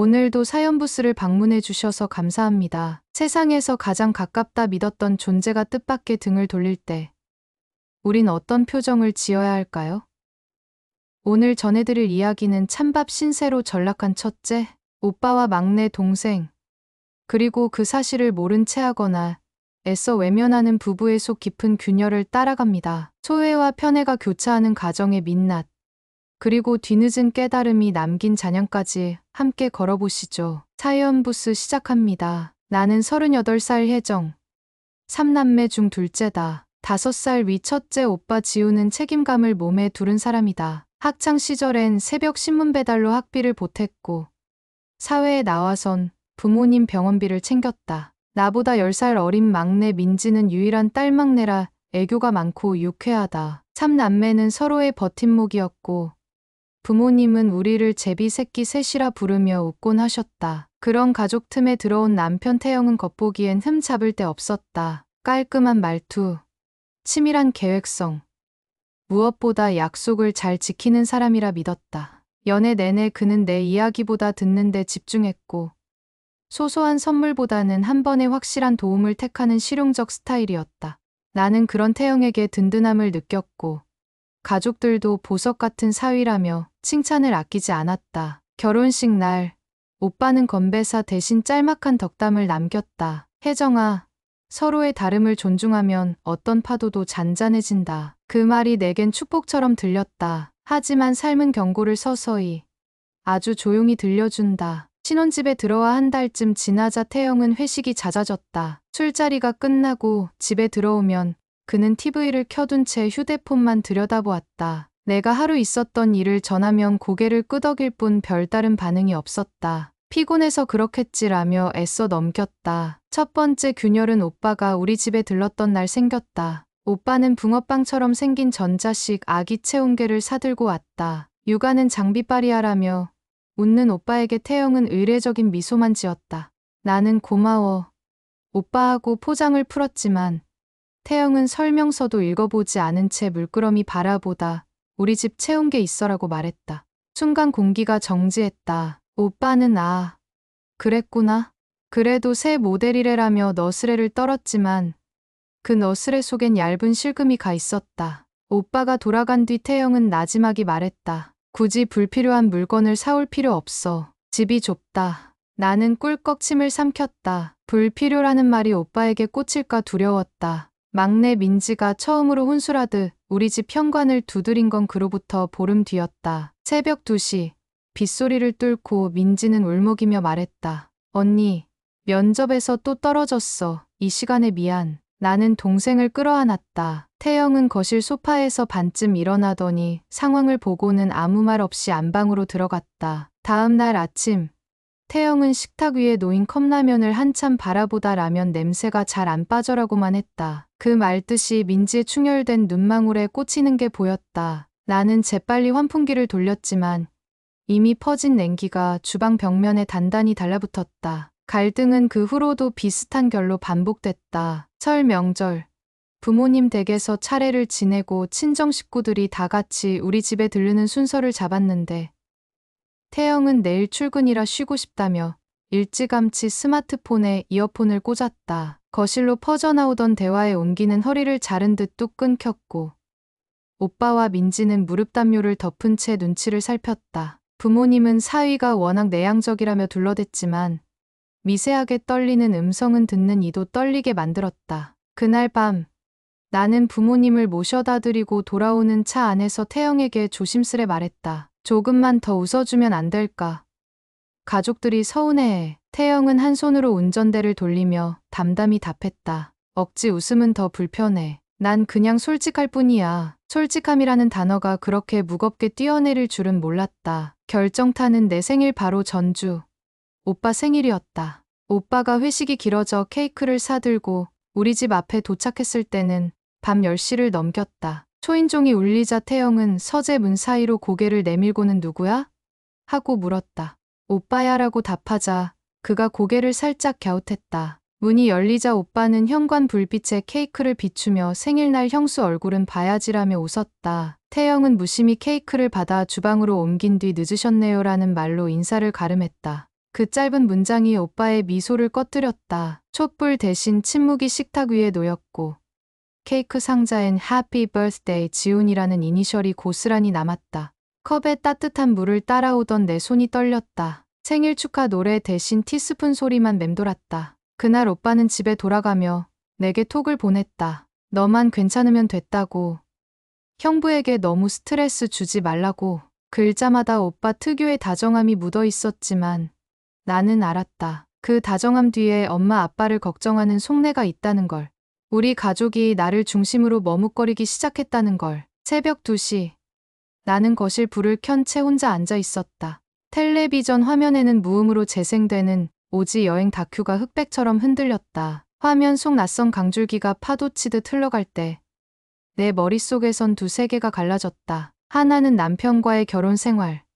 오늘도 사연부스를 방문해 주셔서 감사합니다. 세상에서 가장 가깝다 믿었던 존재가 뜻밖의 등을 돌릴 때 우린 어떤 표정을 지어야 할까요? 오늘 전해드릴 이야기는 찬밥 신세로 전락한 첫째, 오빠와 막내 동생, 그리고 그 사실을 모른 채 하거나 애써 외면하는 부부의 속 깊은 균열을 따라갑니다. 소외와 편애가 교차하는 가정의 민낯, 그리고 뒤늦은 깨달음이 남긴 잔향까지 함께 걸어보시죠. 사연부스 시작합니다. 나는 38살 혜정, 3남매 중 둘째다. 5살 위 첫째 오빠 지우는 책임감을 몸에 두른 사람이다. 학창 시절엔 새벽 신문 배달로 학비를 보탰고 사회에 나와선 부모님 병원비를 챙겼다. 나보다 10살 어린 막내 민지는 유일한 딸 막내라 애교가 많고 유쾌하다. 3남매는 서로의 버팀목이었고 부모님은 우리를 제비 새끼 셋이라 부르며 웃곤 하셨다. 그런 가족 틈에 들어온 남편 태영은 겉보기엔 흠 잡을 데 없었다. 깔끔한 말투, 치밀한 계획성, 무엇보다 약속을 잘 지키는 사람이라 믿었다. 연애 내내 그는 내 이야기보다 듣는 데 집중했고 소소한 선물보다는 한 번의 확실한 도움을 택하는 실용적 스타일이었다. 나는 그런 태영에게 든든함을 느꼈고 가족들도 보석 같은 사위라며 칭찬을 아끼지 않았다. 결혼식 날 오빠는 건배사 대신 짤막한 덕담을 남겼다. 혜정아, 서로의 다름을 존중하면 어떤 파도도 잔잔해진다. 그 말이 내겐 축복처럼 들렸다. 하지만 삶은 경고를 서서히 아주 조용히 들려준다. 신혼집에 들어와 한 달쯤 지나자 태영은 회식이 잦아졌다. 술자리가 끝나고 집에 들어오면 그는 TV를 켜둔 채 휴대폰만 들여다보았다. 내가 하루 있었던 일을 전하면 고개를 끄덕일 뿐 별다른 반응이 없었다. 피곤해서 그렇겠지라며 애써 넘겼다. 첫 번째 균열은 오빠가 우리 집에 들렀던 날 생겼다. 오빠는 붕어빵처럼 생긴 전자식 아기 체온계를 사들고 왔다. 육아는 장비빨이야라며 웃는 오빠에게 태영은 의례적인 미소만 지었다. 나는 고마워. 오빠하고 포장을 풀었지만 태영은 설명서도 읽어보지 않은 채 물끄러미 바라보다 우리 집 체온계 있어라고 말했다. 순간 공기가 정지했다. 오빠는 그랬구나. 그래도 새 모델이래라며 너스레를 떨었지만 그 너스레 속엔 얇은 실금이 가 있었다. 오빠가 돌아간 뒤 태영은 나지막이 말했다. 굳이 불필요한 물건을 사올 필요 없어. 집이 좁다. 나는 꿀꺽 침을 삼켰다. 불필요라는 말이 오빠에게 꽂힐까 두려웠다. 막내 민지가 처음으로 혼술하듯 우리 집 현관을 두드린 건 그로부터 보름 뒤였다. 새벽 2시, 빗소리를 뚫고 민지는 울먹이며 말했다. 언니, 면접에서 또 떨어졌어. 이 시간에 미안. 나는 동생을 끌어안았다. 태영은 거실 소파에서 반쯤 일어나더니 상황을 보고는 아무 말 없이 안방으로 들어갔다. 다음 날 아침, 태영은 식탁 위에 놓인 컵라면을 한참 바라보다 라면 냄새가 잘 안 빠져라고만 했다. 그 말뜻이 민지의 충혈된 눈망울에 꽂히는 게 보였다. 나는 재빨리 환풍기를 돌렸지만 이미 퍼진 냉기가 주방 벽면에 단단히 달라붙었다. 갈등은 그 후로도 비슷한 결로 반복됐다. 설 명절, 부모님 댁에서 차례를 지내고 친정 식구들이 다 같이 우리 집에 들르는 순서를 잡았는데 태영은 내일 출근이라 쉬고 싶다며 일찌감치 스마트폰에 이어폰을 꽂았다. 거실로 퍼져나오던 대화의 온기는 허리를 자른 듯 뚝 끊겼고 오빠와 민지는 무릎 담요를 덮은 채 눈치를 살폈다. 부모님은 사위가 워낙 내향적이라며 둘러댔지만 미세하게 떨리는 음성은 듣는 이도 떨리게 만들었다. 그날 밤 나는 부모님을 모셔다 드리고 돌아오는 차 안에서 태영에게 조심스레 말했다. 조금만 더 웃어주면 안 될까? 가족들이 서운해해. 태영은 한 손으로 운전대를 돌리며 담담히 답했다. 억지 웃음은 더 불편해. 난 그냥 솔직할 뿐이야. 솔직함이라는 단어가 그렇게 무겁게 뛰어내릴 줄은 몰랐다. 결정타는 내 생일 바로 전주. 오빠 생일이었다. 오빠가 회식이 길어져 케이크를 사들고 우리 집 앞에 도착했을 때는 밤 10시를 넘겼다. 초인종이 울리자 태영은 서재 문 사이로 고개를 내밀고는 누구야? 하고 물었다. 오빠야라고 답하자 그가 고개를 살짝 갸웃했다. 문이 열리자 오빠는 현관 불빛에 케이크를 비추며 생일날 형수 얼굴은 봐야지라며 웃었다. 태영은 무심히 케이크를 받아 주방으로 옮긴 뒤 늦으셨네요라는 말로 인사를 가름했다. 그 짧은 문장이 오빠의 미소를 꺼뜨렸다. 촛불 대신 침묵이 식탁 위에 놓였고 케이크 상자엔 Happy Birthday 지훈이라는 이니셜이 고스란히 남았다. 컵에 따뜻한 물을 따라오던 내 손이 떨렸다. 생일 축하 노래 대신 티스푼 소리만 맴돌았다. 그날 오빠는 집에 돌아가며 내게 톡을 보냈다. 너만 괜찮으면 됐다고. 형부에게 너무 스트레스 주지 말라고. 글자마다 오빠 특유의 다정함이 묻어 있었지만 나는 알았다. 그 다정함 뒤에 엄마 아빠를 걱정하는 속내가 있다는 걸. 우리 가족이 나를 중심으로 머뭇거리기 시작했다는 걸. 새벽 2시. 나는 거실 불을 켠 채 혼자 앉아 있었다. 텔레비전 화면에는 무음으로 재생되는 오지 여행 다큐가 흑백처럼 흔들렸다. 화면 속 낯선 강줄기가 파도치듯 흘러갈 때 내 머릿속에선 두 세계가 갈라졌다. 하나는 남편과의 결혼 생활.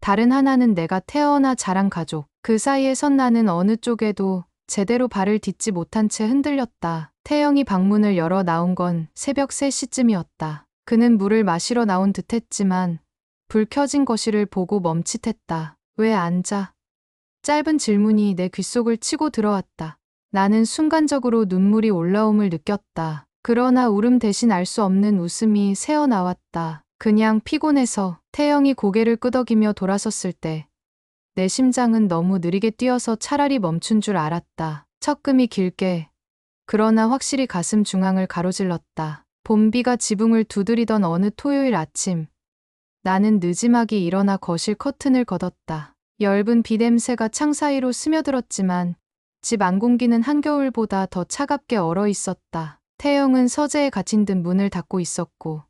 다른 하나는 내가 태어나 자란 가족. 그 사이에 선 나는 어느 쪽에도 제대로 발을 딛지 못한 채 흔들렸다. 태영이 방문을 열어 나온 건 새벽 3시쯤이었다. 그는 물을 마시러 나온 듯했지만 불 켜진 거실을 보고 멈칫했다. 왜 앉아? 짧은 질문이 내 귓속을 치고 들어왔다. 나는 순간적으로 눈물이 올라옴을 느꼈다. 그러나 울음 대신 알 수 없는 웃음이 새어나왔다. 그냥 피곤해서. 태영이 고개를 끄덕이며 돌아섰을 때 내 심장은 너무 느리게 뛰어서 차라리 멈춘 줄 알았다. 척금이 길게, 그러나 확실히 가슴 중앙을 가로질렀다. 봄비가 지붕을 두드리던 어느 토요일 아침, 나는 느지막이 일어나 거실 커튼을 걷었다. 엷은 비 냄새가 창 사이로 스며들었지만 집 안 공기는 한겨울보다 더 차갑게 얼어 있었다. 태영은 서재에 갇힌 듯 문을 닫고 있었고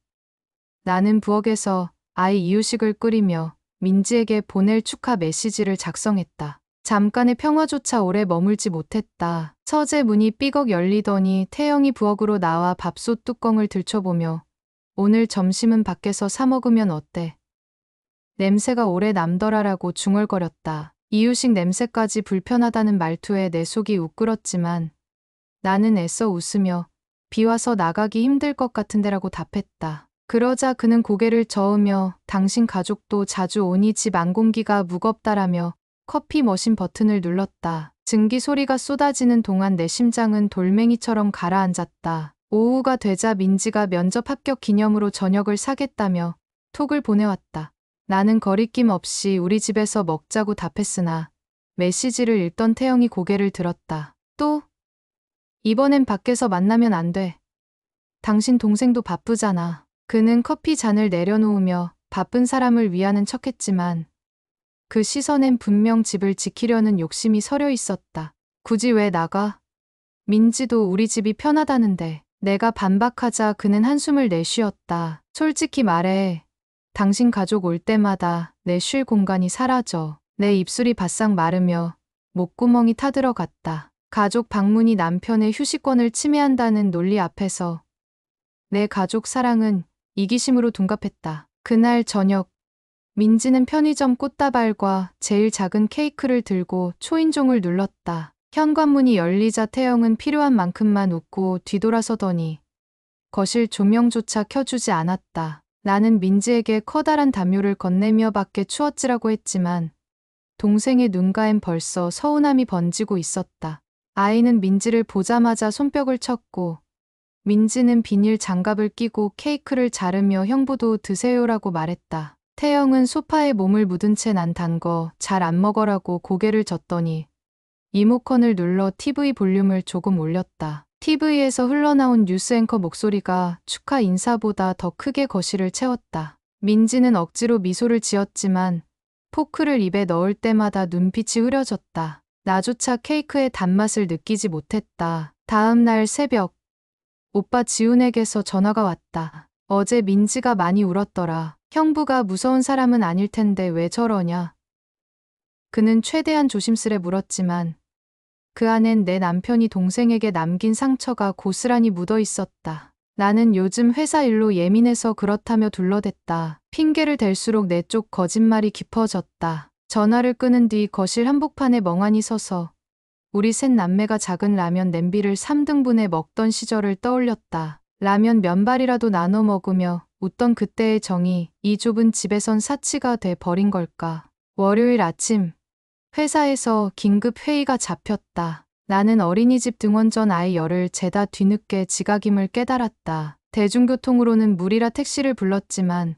나는 부엌에서 아이 이유식을 끓이며 민지에게 보낼 축하 메시지를 작성했다. 잠깐의 평화조차 오래 머물지 못했다. 서재 문이 삐걱 열리더니 태영이 부엌으로 나와 밥솥 뚜껑을 들춰보며 오늘 점심은 밖에서 사 먹으면 어때? 냄새가 오래 남더라라고 중얼거렸다. 이유식 냄새까지 불편하다는 말투에 내 속이 우끌었지만 나는 애써 웃으며 비 와서 나가기 힘들 것 같은데라고 답했다. 그러자 그는 고개를 저으며 당신 가족도 자주 오니 집 안공기가 무겁다라며 커피 머신 버튼을 눌렀다. 증기 소리가 쏟아지는 동안 내 심장은 돌멩이처럼 가라앉았다. 오후가 되자 민지가 면접 합격 기념으로 저녁을 사겠다며 톡을 보내왔다. 나는 거리낌 없이 우리 집에서 먹자고 답했으나 메시지를 읽던 태영이 고개를 들었다. 또? 이번엔 밖에서 만나면 안 돼. 당신 동생도 바쁘잖아. 그는 커피 잔을 내려놓으며 바쁜 사람을 위하는 척했지만 그 시선엔 분명 집을 지키려는 욕심이 서려 있었다. 굳이 왜 나가? 민지도 우리 집이 편하다는데. 내가 반박하자 그는 한숨을 내쉬었다. 솔직히 말해. 당신 가족 올 때마다 내 쉴 공간이 사라져. 내 입술이 바싹 마르며 목구멍이 타들어갔다. 가족 방문이 남편의 휴식권을 침해한다는 논리 앞에서 내 가족 사랑은 이기심으로 둔갑했다. 그날 저녁, 민지는 편의점 꽃다발과 제일 작은 케이크를 들고 초인종을 눌렀다. 현관문이 열리자 태영은 필요한 만큼만 웃고 뒤돌아서더니 거실 조명조차 켜주지 않았다. 나는 민지에게 커다란 담요를 건네며 밖에 추웠지라고 했지만 동생의 눈가엔 벌써 서운함이 번지고 있었다. 아이는 민지를 보자마자 손뼉을 쳤고 민지는 비닐 장갑을 끼고 케이크를 자르며 형부도 드세요라고 말했다. 태영은 소파에 몸을 묻은 채 난 단 거 잘 안 먹어라고 고개를 젓더니 리모컨을 눌러 TV 볼륨을 조금 올렸다. TV에서 흘러나온 뉴스 앵커 목소리가 축하 인사보다 더 크게 거실을 채웠다. 민지는 억지로 미소를 지었지만 포크를 입에 넣을 때마다 눈빛이 흐려졌다. 나조차 케이크의 단맛을 느끼지 못했다. 다음 날 새벽, 오빠 지훈에게서 전화가 왔다. 어제 민지가 많이 울었더라. 형부가 무서운 사람은 아닐 텐데 왜 저러냐? 그는 최대한 조심스레 물었지만 그 안엔 내 남편이 동생에게 남긴 상처가 고스란히 묻어 있었다. 나는 요즘 회사 일로 예민해서 그렇다며 둘러댔다. 핑계를 댈수록 내 쪽 거짓말이 깊어졌다. 전화를 끊은 뒤 거실 한복판에 멍하니 서서 우리 셋 남매가 작은 라면 냄비를 3등분해 먹던 시절을 떠올렸다. 라면 면발이라도 나눠 먹으며 웃던 그때의 정이 이 좁은 집에선 사치가 돼 버린 걸까. 월요일 아침, 회사에서 긴급 회의가 잡혔다. 나는 어린이집 등원 전 아이 열을 재다 뒤늦게 지각임을 깨달았다. 대중교통으로는 무리라 택시를 불렀지만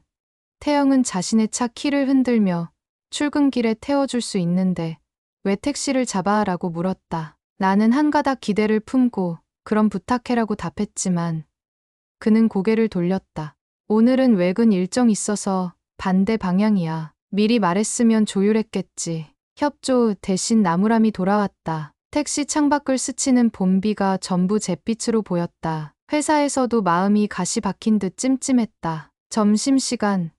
태영은 자신의 차 키를 흔들며 출근길에 태워줄 수 있는데 왜 택시를 잡아라고 물었다. 나는 한 가닥 기대를 품고 그럼 부탁해라고 답했지만 그는 고개를 돌렸다. 오늘은 외근 일정 있어서 반대 방향이야. 미리 말했으면 조율했겠지. 협조 대신 나무람이 돌아왔다. 택시 창밖을 스치는 봄비가 전부 잿빛으로 보였다. 회사에서도 마음이 가시 박힌 듯 찜찜했다. 점심시간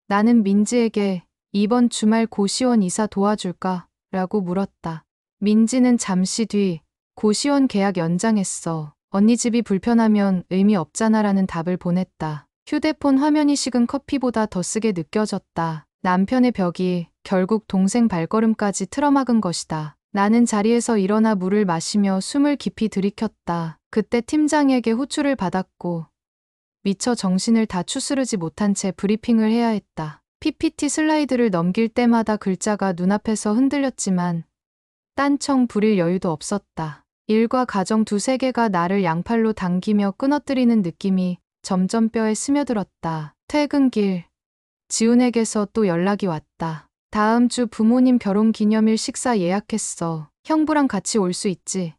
나는 민지에게 이번 주말 고시원 이사 도와줄까? 라고 물었다. 민지는 잠시 뒤 고시원 계약 연장했어. 언니 집이 불편하면 의미 없잖아 라는 답을 보냈다. 휴대폰 화면이 식은 커피보다 더 쓰게 느껴졌다. 남편의 벽이 결국 동생 발걸음까지 틀어막은 것이다. 나는 자리에서 일어나 물을 마시며 숨을 깊이 들이켰다. 그때 팀장에게 호출을 받았고 미처 정신을 다 추스르지 못한 채 브리핑을 해야 했다. PPT 슬라이드를 넘길 때마다 글자가 눈앞에서 흔들렸지만 딴청 부릴 여유도 없었다. 일과 가정 두세 개가 나를 양팔로 당기며 끊어뜨리는 느낌이 점점 뼈에 스며들었다. 퇴근길 지훈에게서 또 연락이 왔다. 다음 주 부모님 결혼기념일 식사 예약했어. 형부랑 같이 올 수 있지?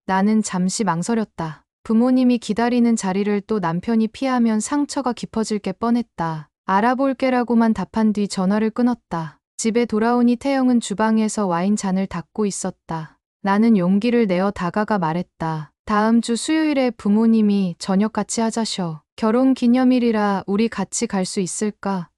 나는 잠시 망설였다. 부모님이 기다리는 자리를 또 남편이 피하면 상처가 깊어질 게 뻔했다. 알아볼게라고만 답한 뒤 전화를 끊었다. 집에 돌아오니 태영은 주방에서 와인 잔을 닦고 있었다. 나는 용기를 내어 다가가 말했다. 다음 주 수요일에 부모님이 저녁 같이 하자셔. 결혼기념일이라 우리 같이 갈 수 있을까?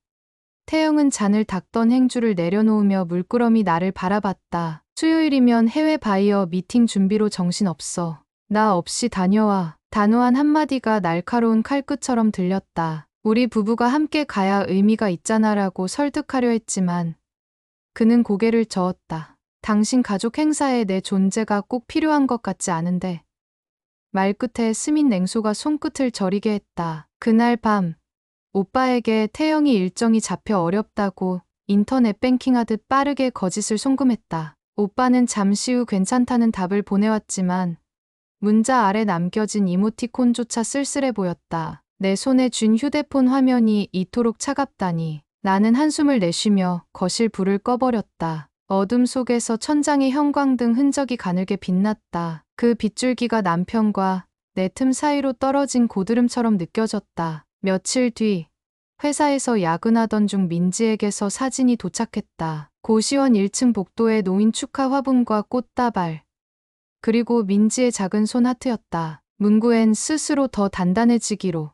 태영은 잔을 닦던 행주를 내려놓으며 물끄러미 나를 바라봤다. 수요일이면 해외 바이어 미팅 준비로 정신없어. 나 없이 다녀와. 단호한 한마디가 날카로운 칼끝처럼 들렸다. 우리 부부가 함께 가야 의미가 있잖아라고 설득하려 했지만 그는 고개를 저었다. 당신 가족 행사에 내 존재가 꼭 필요한 것 같지 않은데. 말끝에 스민 냉소가 손끝을 저리게 했다. 그날 밤 오빠에게 태영이 일정이 잡혀 어렵다고 인터넷 뱅킹하듯 빠르게 거짓을 송금했다. 오빠는 잠시 후 괜찮다는 답을 보내왔지만 문자 아래 남겨진 이모티콘조차 쓸쓸해 보였다. 내 손에 쥔 휴대폰 화면이 이토록 차갑다니. 나는 한숨을 내쉬며 거실 불을 꺼버렸다. 어둠 속에서 천장의 형광등 흔적이 가늘게 빛났다. 그 빗줄기가 남편과 내 틈 사이로 떨어진 고드름처럼 느껴졌다. 며칠 뒤 회사에서 야근하던 중 민지에게서 사진이 도착했다. 고시원 1층 복도에 놓인 축하 화분과 꽃다발. 그리고 민지의 작은 손 하트였다. 문구엔 스스로 더 단단해지기로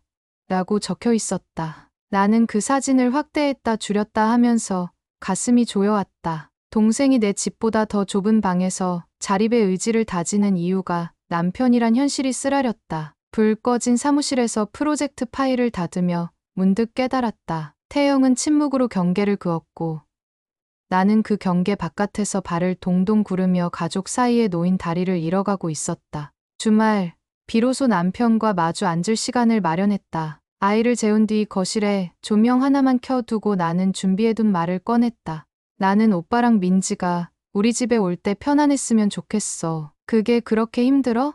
라고 적혀 있었다. 나는 그 사진을 확대했다 줄였다 하면서 가슴이 조여왔다. 동생이 내 집보다 더 좁은 방에서 자립의 의지를 다지는 이유가 남편이란 현실이 쓰라렸다. 불 꺼진 사무실에서 프로젝트 파일을 닫으며 문득 깨달았다. 태영은 침묵으로 경계를 그었고 나는 그 경계 바깥에서 발을 동동 구르며 가족 사이에 놓인 다리를 잃어가고 있었다. 주말 비로소 남편과 마주 앉을 시간을 마련했다. 아이를 재운 뒤 거실에 조명 하나만 켜두고 나는 준비해둔 말을 꺼냈다. 나는 오빠랑 민지가 우리 집에 올 때 편안했으면 좋겠어. 그게 그렇게 힘들어?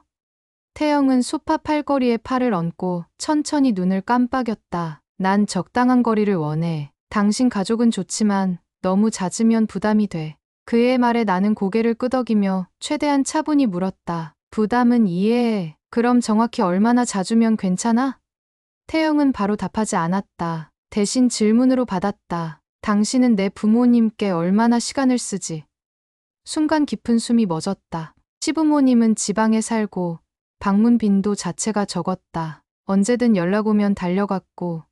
태영은 소파 팔걸이에 팔을 얹고 천천히 눈을 깜빡였다. 난 적당한 거리를 원해. 당신 가족은 좋지만 너무 잦으면 부담이 돼. 그의 말에 나는 고개를 끄덕이며 최대한 차분히 물었다. 부담은 이해해. 그럼 정확히 얼마나 자주면 괜찮아? 태영은 바로 답하지 않았다. 대신 질문으로 받았다. 당신은 내 부모님께 얼마나 시간을 쓰지? 순간 깊은 숨이 멎었다. 시부모님은 지방에 살고 방문 빈도 자체가 적었다. 언제든 연락 오면 달려갔고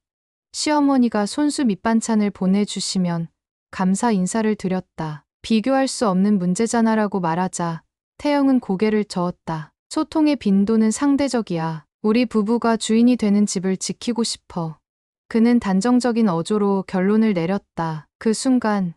시어머니가 손수 밑반찬을 보내주시면 감사 인사를 드렸다. 비교할 수 없는 문제잖아라고 말하자 태영은 고개를 저었다. 소통의 빈도는 상대적이야. 우리 부부가 주인이 되는 집을 지키고 싶어. 그는 단정적인 어조로 결론을 내렸다. 그 순간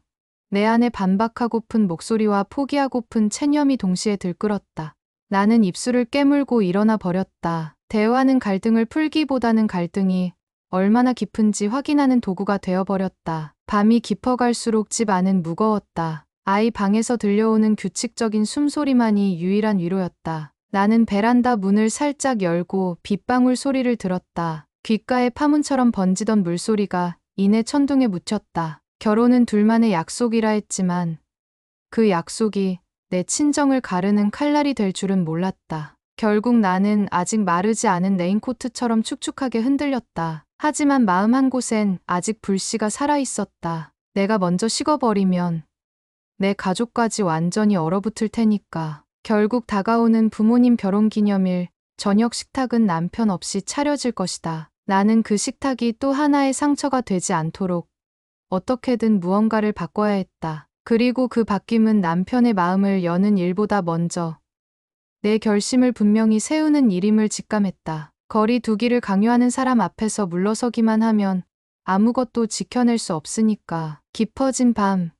내 안에 반박하고픈 목소리와 포기하고픈 체념이 동시에 들끓었다. 나는 입술을 깨물고 일어나 버렸다. 대화는 갈등을 풀기보다는 갈등이 얼마나 깊은지 확인하는 도구가 되어버렸다. 밤이 깊어갈수록 집 안은 무거웠다. 아이 방에서 들려오는 규칙적인 숨소리만이 유일한 위로였다. 나는 베란다 문을 살짝 열고 빗방울 소리를 들었다. 귓가에 파문처럼 번지던 물소리가 이내 천둥에 묻혔다. 결혼은 둘만의 약속이라 했지만 그 약속이 내 친정을 가르는 칼날이 될 줄은 몰랐다. 결국 나는 아직 마르지 않은 레인코트처럼 축축하게 흔들렸다. 하지만 마음 한 곳엔 아직 불씨가 살아있었다. 내가 먼저 식어버리면 내 가족까지 완전히 얼어붙을 테니까. 결국 다가오는 부모님 결혼기념일 저녁 식탁은 남편 없이 차려질 것이다. 나는 그 식탁이 또 하나의 상처가 되지 않도록 어떻게든 무언가를 바꿔야 했다. 그리고 그 바뀜은 남편의 마음을 여는 일보다 먼저 내 결심을 분명히 세우는 일임을 직감했다. 거리 두기를 강요하는 사람 앞에서 물러서기만 하면 아무것도 지켜낼 수 없으니까. 깊어진 밤,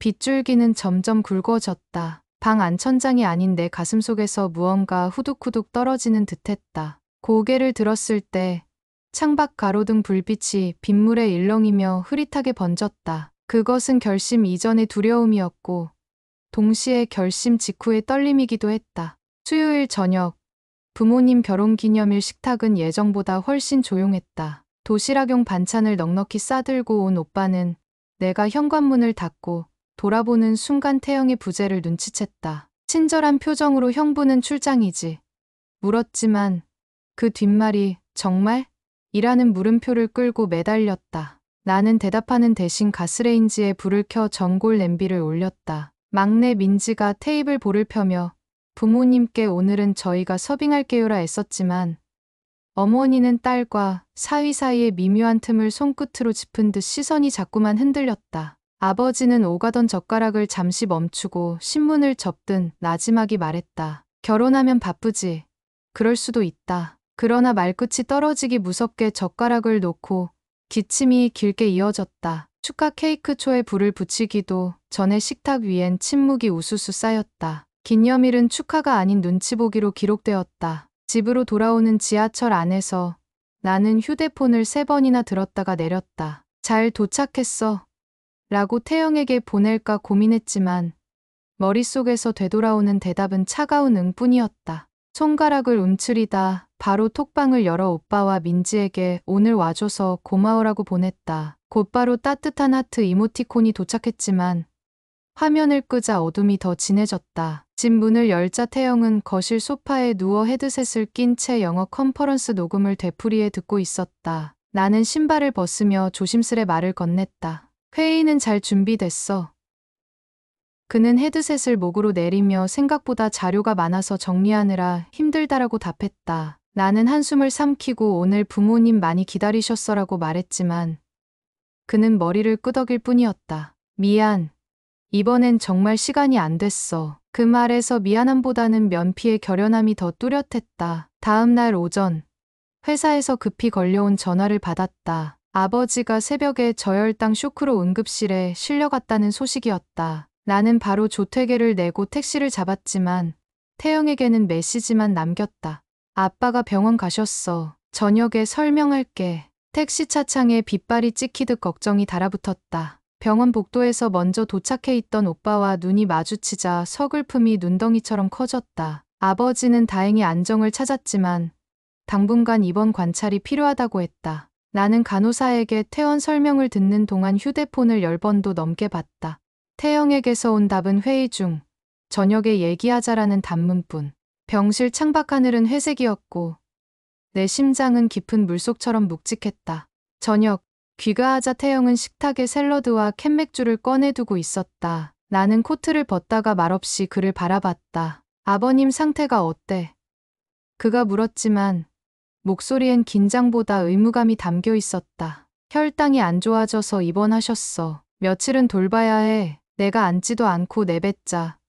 빗줄기는 점점 굵어졌다. 방 안천장이 아닌 내 가슴속에서 무언가 후둑후둑 떨어지는 듯했다. 고개를 들었을 때 창밖 가로등 불빛이 빗물에 일렁이며 흐릿하게 번졌다. 그것은 결심 이전의 두려움이었고 동시에 결심 직후의 떨림이기도 했다. 수요일 저녁, 부모님 결혼기념일 식탁은 예정보다 훨씬 조용했다. 도시락용 반찬을 넉넉히 싸들고 온 오빠는 내가 현관문을 닫고 돌아보는 순간 태영의 부재를 눈치챘다. 친절한 표정으로 형부는 출장이지? 물었지만 그 뒷말이 정말? 이라는 물음표를 끌고 매달렸다. 나는 대답하는 대신 가스레인지에 불을 켜 전골 냄비를 올렸다. 막내 민지가 테이블 볼을 펴며 부모님께 오늘은 저희가 서빙할게요라 애썼지만 어머니는 딸과 사위 사이의 미묘한 틈을 손끝으로 짚은 듯 시선이 자꾸만 흔들렸다. 아버지는 오가던 젓가락을 잠시 멈추고 신문을 접든 나지막이 말했다. 결혼하면 바쁘지. 그럴 수도 있다. 그러나 말끝이 떨어지기 무섭게 젓가락을 놓고 기침이 길게 이어졌다. 축하 케이크 초에 불을 붙이기도 전에 식탁 위엔 침묵이 우수수 쌓였다. 기념일은 축하가 아닌 눈치 보기로 기록되었다. 집으로 돌아오는 지하철 안에서 나는 휴대폰을 3번이나 들었다가 내렸다. 잘 도착했어. 라고 태영에게 보낼까 고민했지만 머릿속에서 되돌아오는 대답은 차가운 응뿐이었다. 손가락을 움츠리다 바로 톡방을 열어 오빠와 민지에게 오늘 와줘서 고마워라고 보냈다. 곧바로 따뜻한 하트 이모티콘이 도착했지만 화면을 끄자 어둠이 더 진해졌다. 집 문을 열자 태영은 거실 소파에 누워 헤드셋을 낀 채 영어 컨퍼런스 녹음을 되풀이해 듣고 있었다. 나는 신발을 벗으며 조심스레 말을 건넸다. 회의는 잘 준비됐어. 그는 헤드셋을 목으로 내리며 생각보다 자료가 많아서 정리하느라 힘들다라고 답했다. 나는 한숨을 삼키고 오늘 부모님 많이 기다리셨어라고 말했지만 그는 머리를 끄덕일 뿐이었다. 미안. 이번엔 정말 시간이 안 됐어. 그 말에서 미안함보다는 면피의 결연함이 더 뚜렷했다. 다음 날 오전, 회사에서 급히 걸려온 전화를 받았다. 아버지가 새벽에 저혈당 쇼크로 응급실에 실려갔다는 소식이었다. 나는 바로 조퇴계를 내고 택시를 잡았지만 태영에게는 메시지만 남겼다. 아빠가 병원 가셨어. 저녁에 설명할게. 택시 차창에 빗발이 찍히듯 걱정이 달아붙었다. 병원 복도에서 먼저 도착해 있던 오빠와 눈이 마주치자 서글픔이 눈덩이처럼 커졌다. 아버지는 다행히 안정을 찾았지만 당분간 입원 관찰이 필요하다고 했다. 나는 간호사에게 퇴원 설명을 듣는 동안 휴대폰을 10번도 넘게 봤다. 태영에게서 온 답은 회의 중, 저녁에 얘기하자라는 단문뿐. 병실 창밖 하늘은 회색이었고 내 심장은 깊은 물속처럼 묵직했다. 저녁, 귀가하자 태영은 식탁에 샐러드와 캔맥주를 꺼내두고 있었다. 나는 코트를 벗다가 말없이 그를 바라봤다. 아버님 상태가 어때? 그가 물었지만 목소리엔 긴장보다 의무감이 담겨 있었다. 혈당이 안 좋아져서 입원하셨어. 며칠은 돌봐야 해. 내가 앉지도 않고 내뱉자.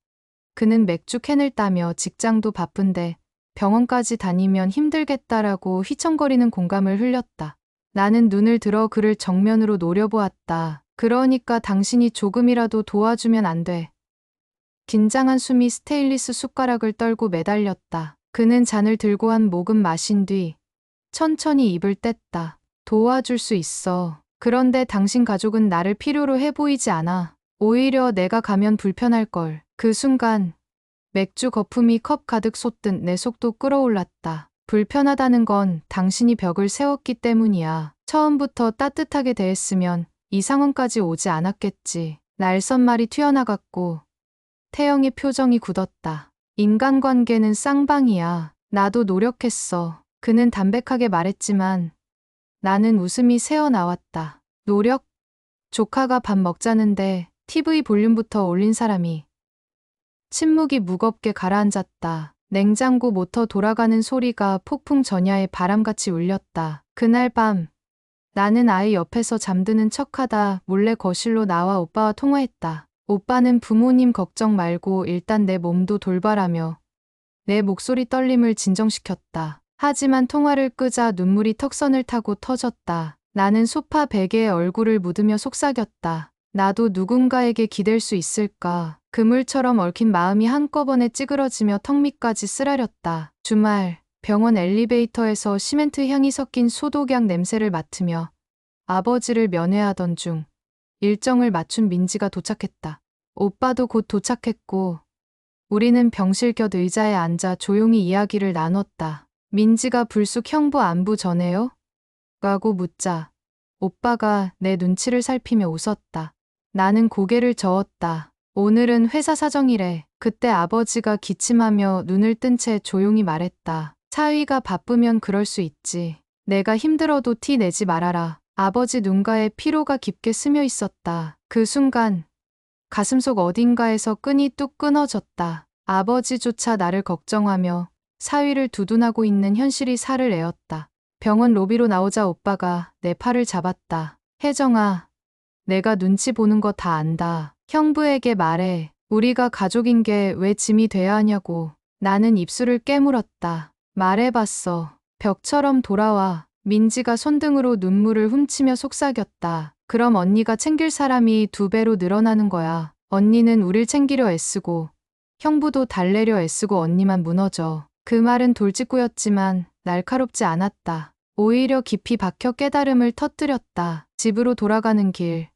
그는 맥주 캔을 따며 직장도 바쁜데 병원까지 다니면 힘들겠다라고 휘청거리는 공감을 흘렸다. 나는 눈을 들어 그를 정면으로 노려보았다. 그러니까 당신이 조금이라도 도와주면 안 돼. 긴장한 숨이 스테인리스 숟가락을 떨고 매달렸다. 그는 잔을 들고 한 모금 마신 뒤 천천히 입을 뗐다. 도와줄 수 있어. 그런데 당신 가족은 나를 필요로 해 보이지 않아. 오히려 내가 가면 불편할 걸. 그 순간 맥주 거품이 컵 가득 쏟듯 내 속도 끌어올랐다. 불편하다는 건 당신이 벽을 세웠기 때문이야. 처음부터 따뜻하게 대했으면 이 상황까지 오지 않았겠지. 날선말이 튀어나갔고 태영의 표정이 굳었다. 인간관계는 쌍방이야. 나도 노력했어. 그는 담백하게 말했지만 나는 웃음이 새어나왔다. 노력? 조카가 밥 먹자는데 TV 볼륨부터 올린 사람이. 침묵이 무겁게 가라앉았다. 냉장고 모터 돌아가는 소리가 폭풍 전야의 바람같이 울렸다. 그날 밤 나는 아이 옆에서 잠드는 척하다 몰래 거실로 나와 오빠와 통화했다. 오빠는 부모님 걱정 말고 일단 내 몸도 돌봐라며 내 목소리 떨림을 진정시켰다. 하지만 통화를 끄자 눈물이 턱선을 타고 터졌다. 나는 소파 베개에 얼굴을 묻으며 속삭였다. 나도 누군가에게 기댈 수 있을까? 그물처럼 얽힌 마음이 한꺼번에 찌그러지며 턱 밑까지 쓰라렸다. 주말 병원 엘리베이터에서 시멘트 향이 섞인 소독약 냄새를 맡으며 아버지를 면회하던 중 일정을 맞춘 민지가 도착했다. 오빠도 곧 도착했고 우리는 병실 곁 의자에 앉아 조용히 이야기를 나눴다. 민지가 불쑥 형부 안부 전해요? 라고 묻자 오빠가 내 눈치를 살피며 웃었다. 나는 고개를 저었다. 오늘은 회사 사정이래. 그때 아버지가 기침하며 눈을 뜬 채 조용히 말했다. 사위가 바쁘면 그럴 수 있지. 내가 힘들어도 티 내지 말아라. 아버지 눈가에 피로가 깊게 스며 있었다. 그 순간 가슴속 어딘가에서 끈이 뚝 끊어졌다. 아버지조차 나를 걱정하며 사위를 두둔하고 있는 현실이 살을 내었다. 병원 로비로 나오자 오빠가 내 팔을 잡았다. 혜정아, 내가 눈치 보는 거 다 안다. 형부에게 말해. 우리가 가족인 게 왜 짐이 돼야 하냐고. 나는 입술을 깨물었다. 말해봤어. 벽처럼 돌아와. 민지가 손등으로 눈물을 훔치며 속삭였다. 그럼 언니가 챙길 사람이 2배로 늘어나는 거야. 언니는 우릴 챙기려 애쓰고 형부도 달래려 애쓰고 언니만 무너져. 그 말은 돌직구였지만 날카롭지 않았다. 오히려 깊이 박혀 깨달음을 터뜨렸다. 집으로 돌아가는 길.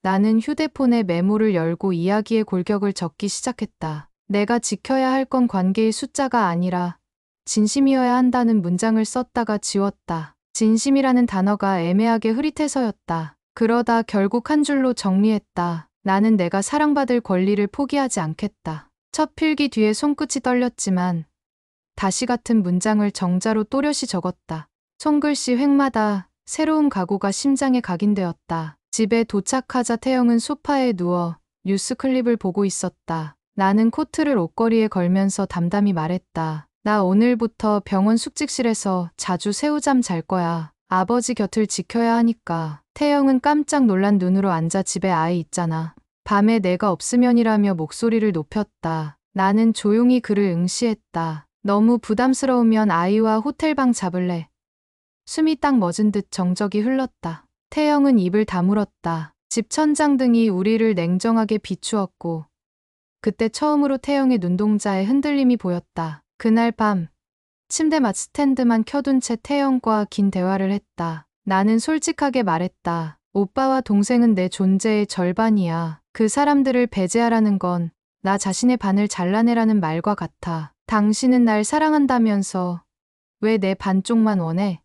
나는 휴대폰에 메모를 열고 이야기의 골격을 적기 시작했다. 내가 지켜야 할 건 관계의 숫자가 아니라 진심이어야 한다는 문장을 썼다가 지웠다. 진심이라는 단어가 애매하게 흐릿해서였다. 그러다 결국 한 줄로 정리했다. 나는 내가 사랑받을 권리를 포기하지 않겠다. 첫 필기 뒤에 손끝이 떨렸지만 다시 같은 문장을 정자로 또렷이 적었다. 손글씨 획마다 새로운 각오가 심장에 각인되었다. 집에 도착하자 태영은 소파에 누워 뉴스 클립을 보고 있었다. 나는 코트를 옷걸이에 걸면서 담담히 말했다. 나 오늘부터 병원 숙직실에서 자주 새우잠 잘 거야. 아버지 곁을 지켜야 하니까. 태영은 깜짝 놀란 눈으로 앉아 집에 아이 있잖아. 밤에 내가 없으면이라며 목소리를 높였다. 나는 조용히 그를 응시했다. 너무 부담스러우면 아이와 호텔방 잡을래. 숨이 딱 멎은 듯 정적이 흘렀다. 태영은 입을 다물었다. 집 천장등이 우리를 냉정하게 비추었고 그때 처음으로 태영의 눈동자에 흔들림이 보였다. 그날 밤 침대 밑 스탠드만 켜둔 채 태영과 긴 대화를 했다. 나는 솔직하게 말했다. 오빠와 동생은 내 존재의 절반이야. 그 사람들을 배제하라는 건 나 자신의 반을 잘라내라는 말과 같아. 당신은 날 사랑한다면서 왜 내 반쪽만 원해?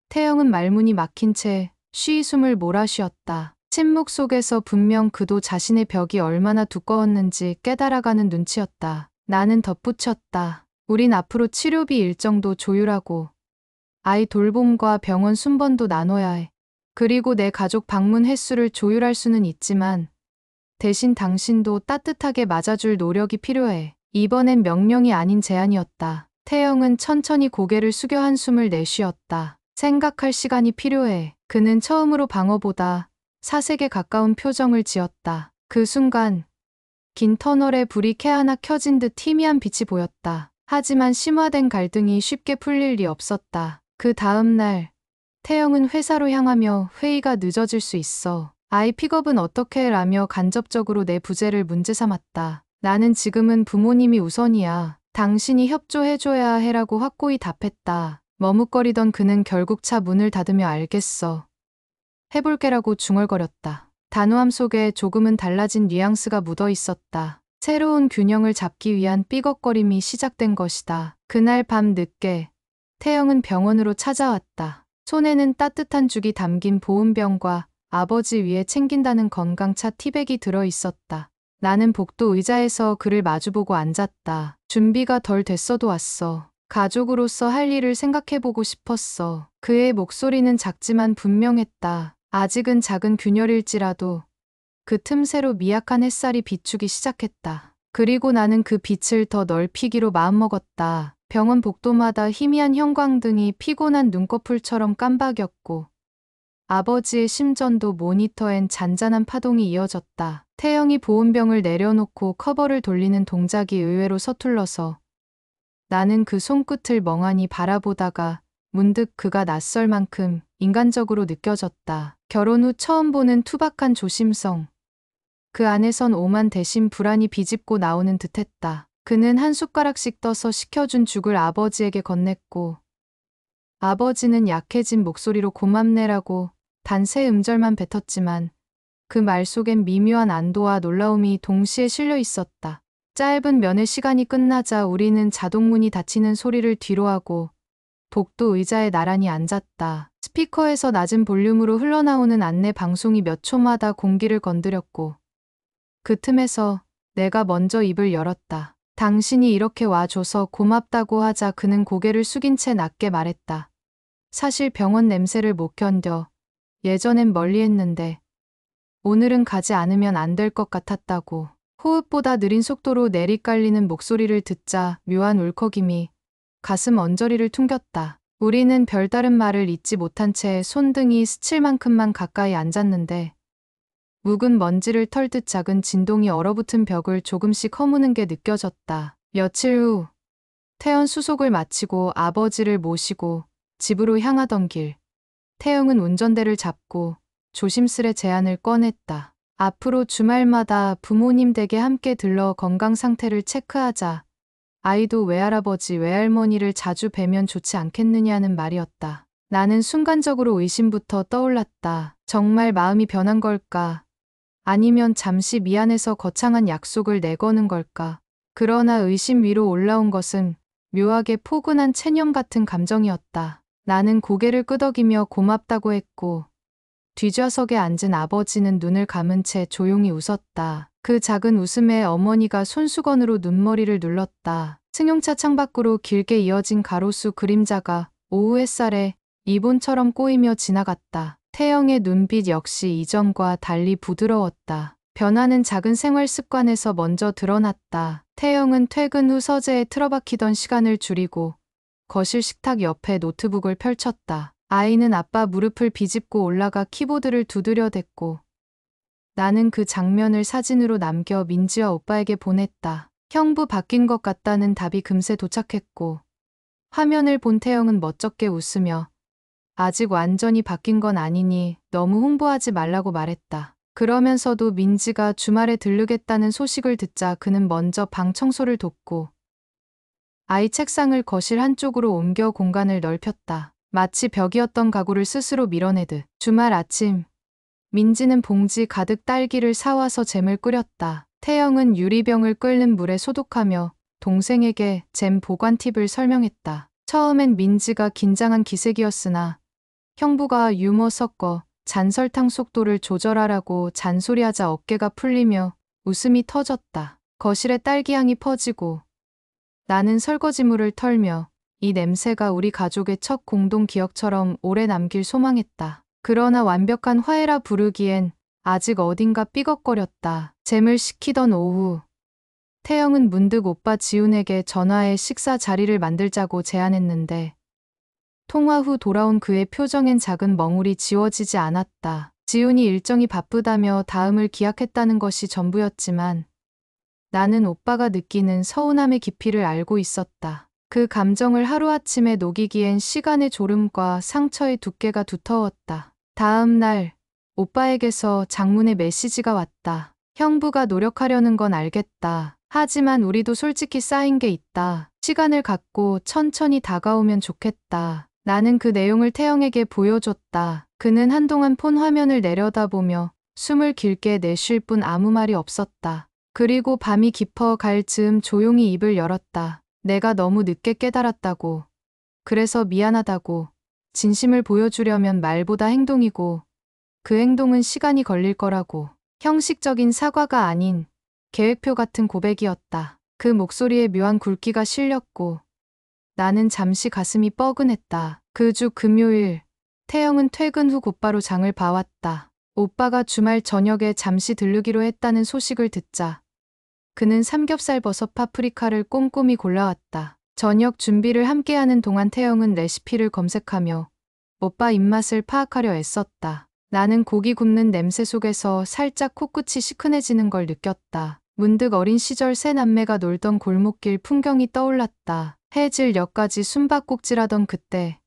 태영은 말문이 막힌 채 쉬이 숨을 몰아쉬었다. 침묵 속에서 분명 그도 자신의 벽이 얼마나 두꺼웠는지 깨달아가는 눈치였다. 나는 덧붙였다. 우린 앞으로 치료비 일정도 조율하고 아이 돌봄과 병원 순번도 나눠야 해. 그리고 내 가족 방문 횟수를 조율할 수는 있지만 대신 당신도 따뜻하게 맞아줄 노력이 필요해. 이번엔 명령이 아닌 제안이었다. 태영은 천천히 고개를 숙여 한숨을 내쉬었다. 생각할 시간이 필요해. 그는 처음으로 방어보다 사색에 가까운 표정을 지었다. 그 순간 긴 터널에 불이 캐 하나 켜진 듯 희미한 빛이 보였다. 하지만 심화된 갈등이 쉽게 풀릴 리 없었다. 그 다음 날 태영은 회사로 향하며 회의가 늦어질 수 있어. 아이 픽업은 어떻게 해? 라며 간접적으로 내 부재를 문제 삼았다. 나는 지금은 부모님이 우선이야. 당신이 협조해줘야 해라고 확고히 답했다. 머뭇거리던 그는 결국 차 문을 닫으며 알겠어. 해볼게라고 중얼거렸다. 단호함 속에 조금은 달라진 뉘앙스가 묻어 있었다. 새로운 균형을 잡기 위한 삐걱거림이 시작된 것이다. 그날 밤 늦게 태영은 병원으로 찾아왔다. 손에는 따뜻한 죽이 담긴 보온병과 아버지 위에 챙긴다는 건강차 티백이 들어 있었다. 나는 복도 의자에서 그를 마주보고 앉았다. 준비가 덜 됐어도 왔어. 가족으로서 할 일을 생각해보고 싶었어. 그의 목소리는 작지만 분명했다. 아직은 작은 균열일지라도 그 틈새로 미약한 햇살이 비추기 시작했다. 그리고 나는 그 빛을 더 넓히기로 마음먹었다. 병원 복도마다 희미한 형광등이 피곤한 눈꺼풀처럼 깜박였고 아버지의 심전도 모니터엔 잔잔한 파동이 이어졌다. 태영이 보온병을 내려놓고 커버를 돌리는 동작이 의외로 서툴러서 나는 그 손끝을 멍하니 바라보다가 문득 그가 낯설 만큼 인간적으로 느껴졌다. 결혼 후 처음 보는 투박한 조심성. 그 안에선 오만 대신 불안이 비집고 나오는 듯했다. 그는 한 숟가락씩 떠서 식혀준 죽을 아버지에게 건넸고 아버지는 약해진 목소리로 고맙네라고 단 세 음절만 뱉었지만 그 말 속엔 미묘한 안도와 놀라움이 동시에 실려 있었다. 짧은 면회 시간이 끝나자 우리는 자동문이 닫히는 소리를 뒤로하고 복도 의자에 나란히 앉았다. 스피커에서 낮은 볼륨으로 흘러나오는 안내 방송이 몇 초마다 공기를 건드렸고 그 틈에서 내가 먼저 입을 열었다. 당신이 이렇게 와줘서 고맙다고 하자 그는 고개를 숙인 채 낮게 말했다. 사실 병원 냄새를 못 견뎌. 예전엔 멀리했는데 오늘은 가지 않으면 안 될 것 같았다고. 호흡보다 느린 속도로 내리깔리는 목소리를 듣자 묘한 울컥임이 가슴 언저리를 퉁겼다. 우리는 별다른 말을 잇지 못한 채 손등이 스칠 만큼만 가까이 앉았는데 묵은 먼지를 털듯 작은 진동이 얼어붙은 벽을 조금씩 허무는 게 느껴졌다. 며칠 후 퇴원 수속을 마치고 아버지를 모시고 집으로 향하던 길 태영은 운전대를 잡고 조심스레 제안을 꺼냈다. 앞으로 주말마다 부모님 댁에 함께 들러 건강 상태를 체크하자. 아이도 외할아버지 외할머니를 자주 뵈면 좋지 않겠느냐는 말이었다. 나는 순간적으로 의심부터 떠올랐다. 정말 마음이 변한 걸까? 아니면 잠시 미안해서 거창한 약속을 내거는 걸까? 그러나 의심 위로 올라온 것은 묘하게 포근한 체념 같은 감정이었다. 나는 고개를 끄덕이며 고맙다고 했고 뒷좌석에 앉은 아버지는 눈을 감은 채 조용히 웃었다. 그 작은 웃음에 어머니가 손수건으로 눈머리를 눌렀다. 승용차 창밖으로 길게 이어진 가로수 그림자가 오후 햇살에 이본처럼 꼬이며 지나갔다. 태영의 눈빛 역시 이전과 달리 부드러웠다. 변화는 작은 생활 습관에서 먼저 드러났다. 태영은 퇴근 후 서재에 틀어박히던 시간을 줄이고 거실 식탁 옆에 노트북을 펼쳤다. 아이는 아빠 무릎을 비집고 올라가 키보드를 두드려댔고 나는 그 장면을 사진으로 남겨 민지와 오빠에게 보냈다. 형부 바뀐 것 같다는 답이 금세 도착했고 화면을 본 태영은 멋쩍게 웃으며 아직 완전히 바뀐 건 아니니 너무 홍보하지 말라고 말했다. 그러면서도 민지가 주말에 들르겠다는 소식을 듣자 그는 먼저 방 청소를 돕고 아이 책상을 거실 한쪽으로 옮겨 공간을 넓혔다. 마치 벽이었던 가구를 스스로 밀어내듯. 주말 아침 민지는 봉지 가득 딸기를 사와서 잼을 끓였다. 태영은 유리병을 끓는 물에 소독하며 동생에게 잼 보관 팁을 설명했다. 처음엔 민지가 긴장한 기색이었으나 형부가 유머 섞어 잔설탕 속도를 조절하라고 잔소리하자 어깨가 풀리며 웃음이 터졌다. 거실에 딸기향이 퍼지고 나는 설거지물을 털며 이 냄새가 우리 가족의 첫 공동 기억처럼 오래 남길 소망했다. 그러나 완벽한 화해라 부르기엔 아직 어딘가 삐걱거렸다. 잼을 식히던 오후 태영은 문득 오빠 지훈에게 전화해 식사 자리를 만들자고 제안했는데 통화 후 돌아온 그의 표정엔 작은 멍울이 지워지지 않았다. 지훈이 일정이 바쁘다며 다음을 기약했다는 것이 전부였지만 나는 오빠가 느끼는 서운함의 깊이를 알고 있었다. 그 감정을 하루아침에 녹이기엔 시간의 졸음과 상처의 두께가 두터웠다. 다음 날 오빠에게서 장문의 메시지가 왔다. 형부가 노력하려는 건 알겠다. 하지만 우리도 솔직히 쌓인 게 있다. 시간을 갖고 천천히 다가오면 좋겠다. 나는 그 내용을 태영에게 보여줬다. 그는 한동안 폰 화면을 내려다보며 숨을 길게 내쉴 뿐 아무 말이 없었다. 그리고 밤이 깊어갈 즈음 조용히 입을 열었다. 내가 너무 늦게 깨달았다고. 그래서 미안하다고. 진심을 보여주려면 말보다 행동이고 그 행동은 시간이 걸릴 거라고. 형식적인 사과가 아닌 계획표 같은 고백이었다. 그 목소리에 묘한 굵기가 실렸고 나는 잠시 가슴이 뻐근했다. 그 주 금요일 태영은 퇴근 후 곧바로 장을 봐왔다. 오빠가 주말 저녁에 잠시 들르기로 했다는 소식을 듣자 그는 삼겹살 버섯 파프리카를 꼼꼼히 골라왔다. 저녁 준비를 함께하는 동안 태영은 레시피를 검색하며 오빠 입맛을 파악하려 애썼다. 나는 고기 굽는 냄새 속에서 살짝 코끝이 시큰해지는 걸 느꼈다. 문득 어린 시절 세 남매가 놀던 골목길 풍경이 떠올랐다. 해질녘까지 숨바꼭질하던 그때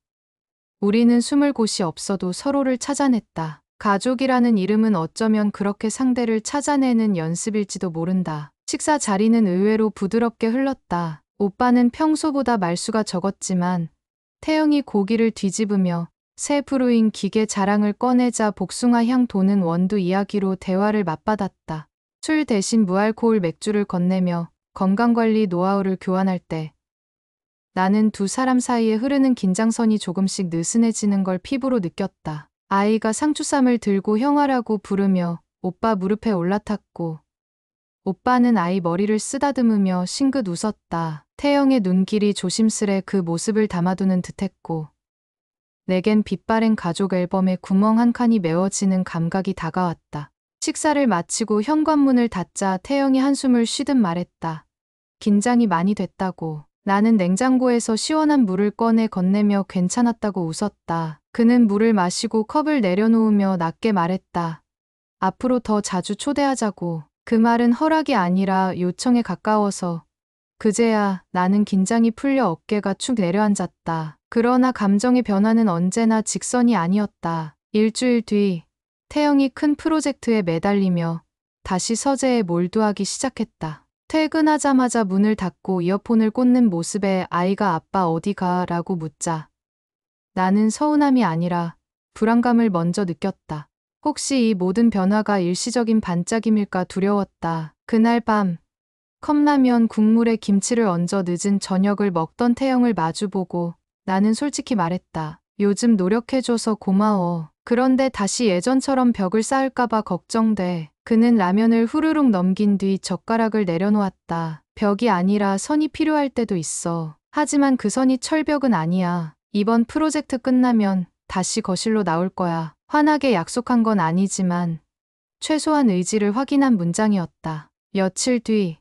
우리는 숨을 곳이 없어도 서로를 찾아냈다. 가족이라는 이름은 어쩌면 그렇게 상대를 찾아내는 연습일지도 모른다. 식사 자리는 의외로 부드럽게 흘렀다. 오빠는 평소보다 말수가 적었지만 태영이 고기를 뒤집으며 새 브루잉 기계 자랑을 꺼내자 복숭아 향 도는 원두 이야기로 대화를 맞받았다. 술 대신 무알코올 맥주를 건네며 건강관리 노하우를 교환할 때 나는 두 사람 사이에 흐르는 긴장선이 조금씩 느슨해지는 걸 피부로 느꼈다. 아이가 상추쌈을 들고 형아라고 부르며 오빠 무릎에 올라탔고 오빠는 아이 머리를 쓰다듬으며 싱긋 웃었다. 태영의 눈길이 조심스레 그 모습을 담아두는 듯했고 내겐 빛바랜 가족 앨범에 구멍 한 칸이 메워지는 감각이 다가왔다. 식사를 마치고 현관문을 닫자 태영이 한숨을 쉬듯 말했다. 긴장이 많이 됐다고. 나는 냉장고에서 시원한 물을 꺼내 건네며 괜찮았다고 웃었다. 그는 물을 마시고 컵을 내려놓으며 낮게 말했다. 앞으로 더 자주 초대하자고. 그 말은 허락이 아니라 요청에 가까워서 그제야 나는 긴장이 풀려 어깨가 축 내려앉았다. 그러나 감정의 변화는 언제나 직선이 아니었다. 일주일 뒤 태영이 큰 프로젝트에 매달리며 다시 서재에 몰두하기 시작했다. 퇴근하자마자 문을 닫고 이어폰을 꽂는 모습에 아이가 아빠 어디가? 라고 묻자 나는 서운함이 아니라 불안감을 먼저 느꼈다. 혹시 이 모든 변화가 일시적인 반짝임일까 두려웠다. 그날 밤 컵라면 국물에 김치를 얹어 늦은 저녁을 먹던 태영을 마주보고 나는 솔직히 말했다. 요즘 노력해줘서 고마워. 그런데 다시 예전처럼 벽을 쌓을까봐 걱정돼. 그는 라면을 후루룩 넘긴 뒤 젓가락을 내려놓았다. 벽이 아니라 선이 필요할 때도 있어. 하지만 그 선이 철벽은 아니야. 이번 프로젝트 끝나면 다시 거실로 나올 거야. 환하게 약속한 건 아니지만 최소한 의지를 확인한 문장이었다. 며칠 뒤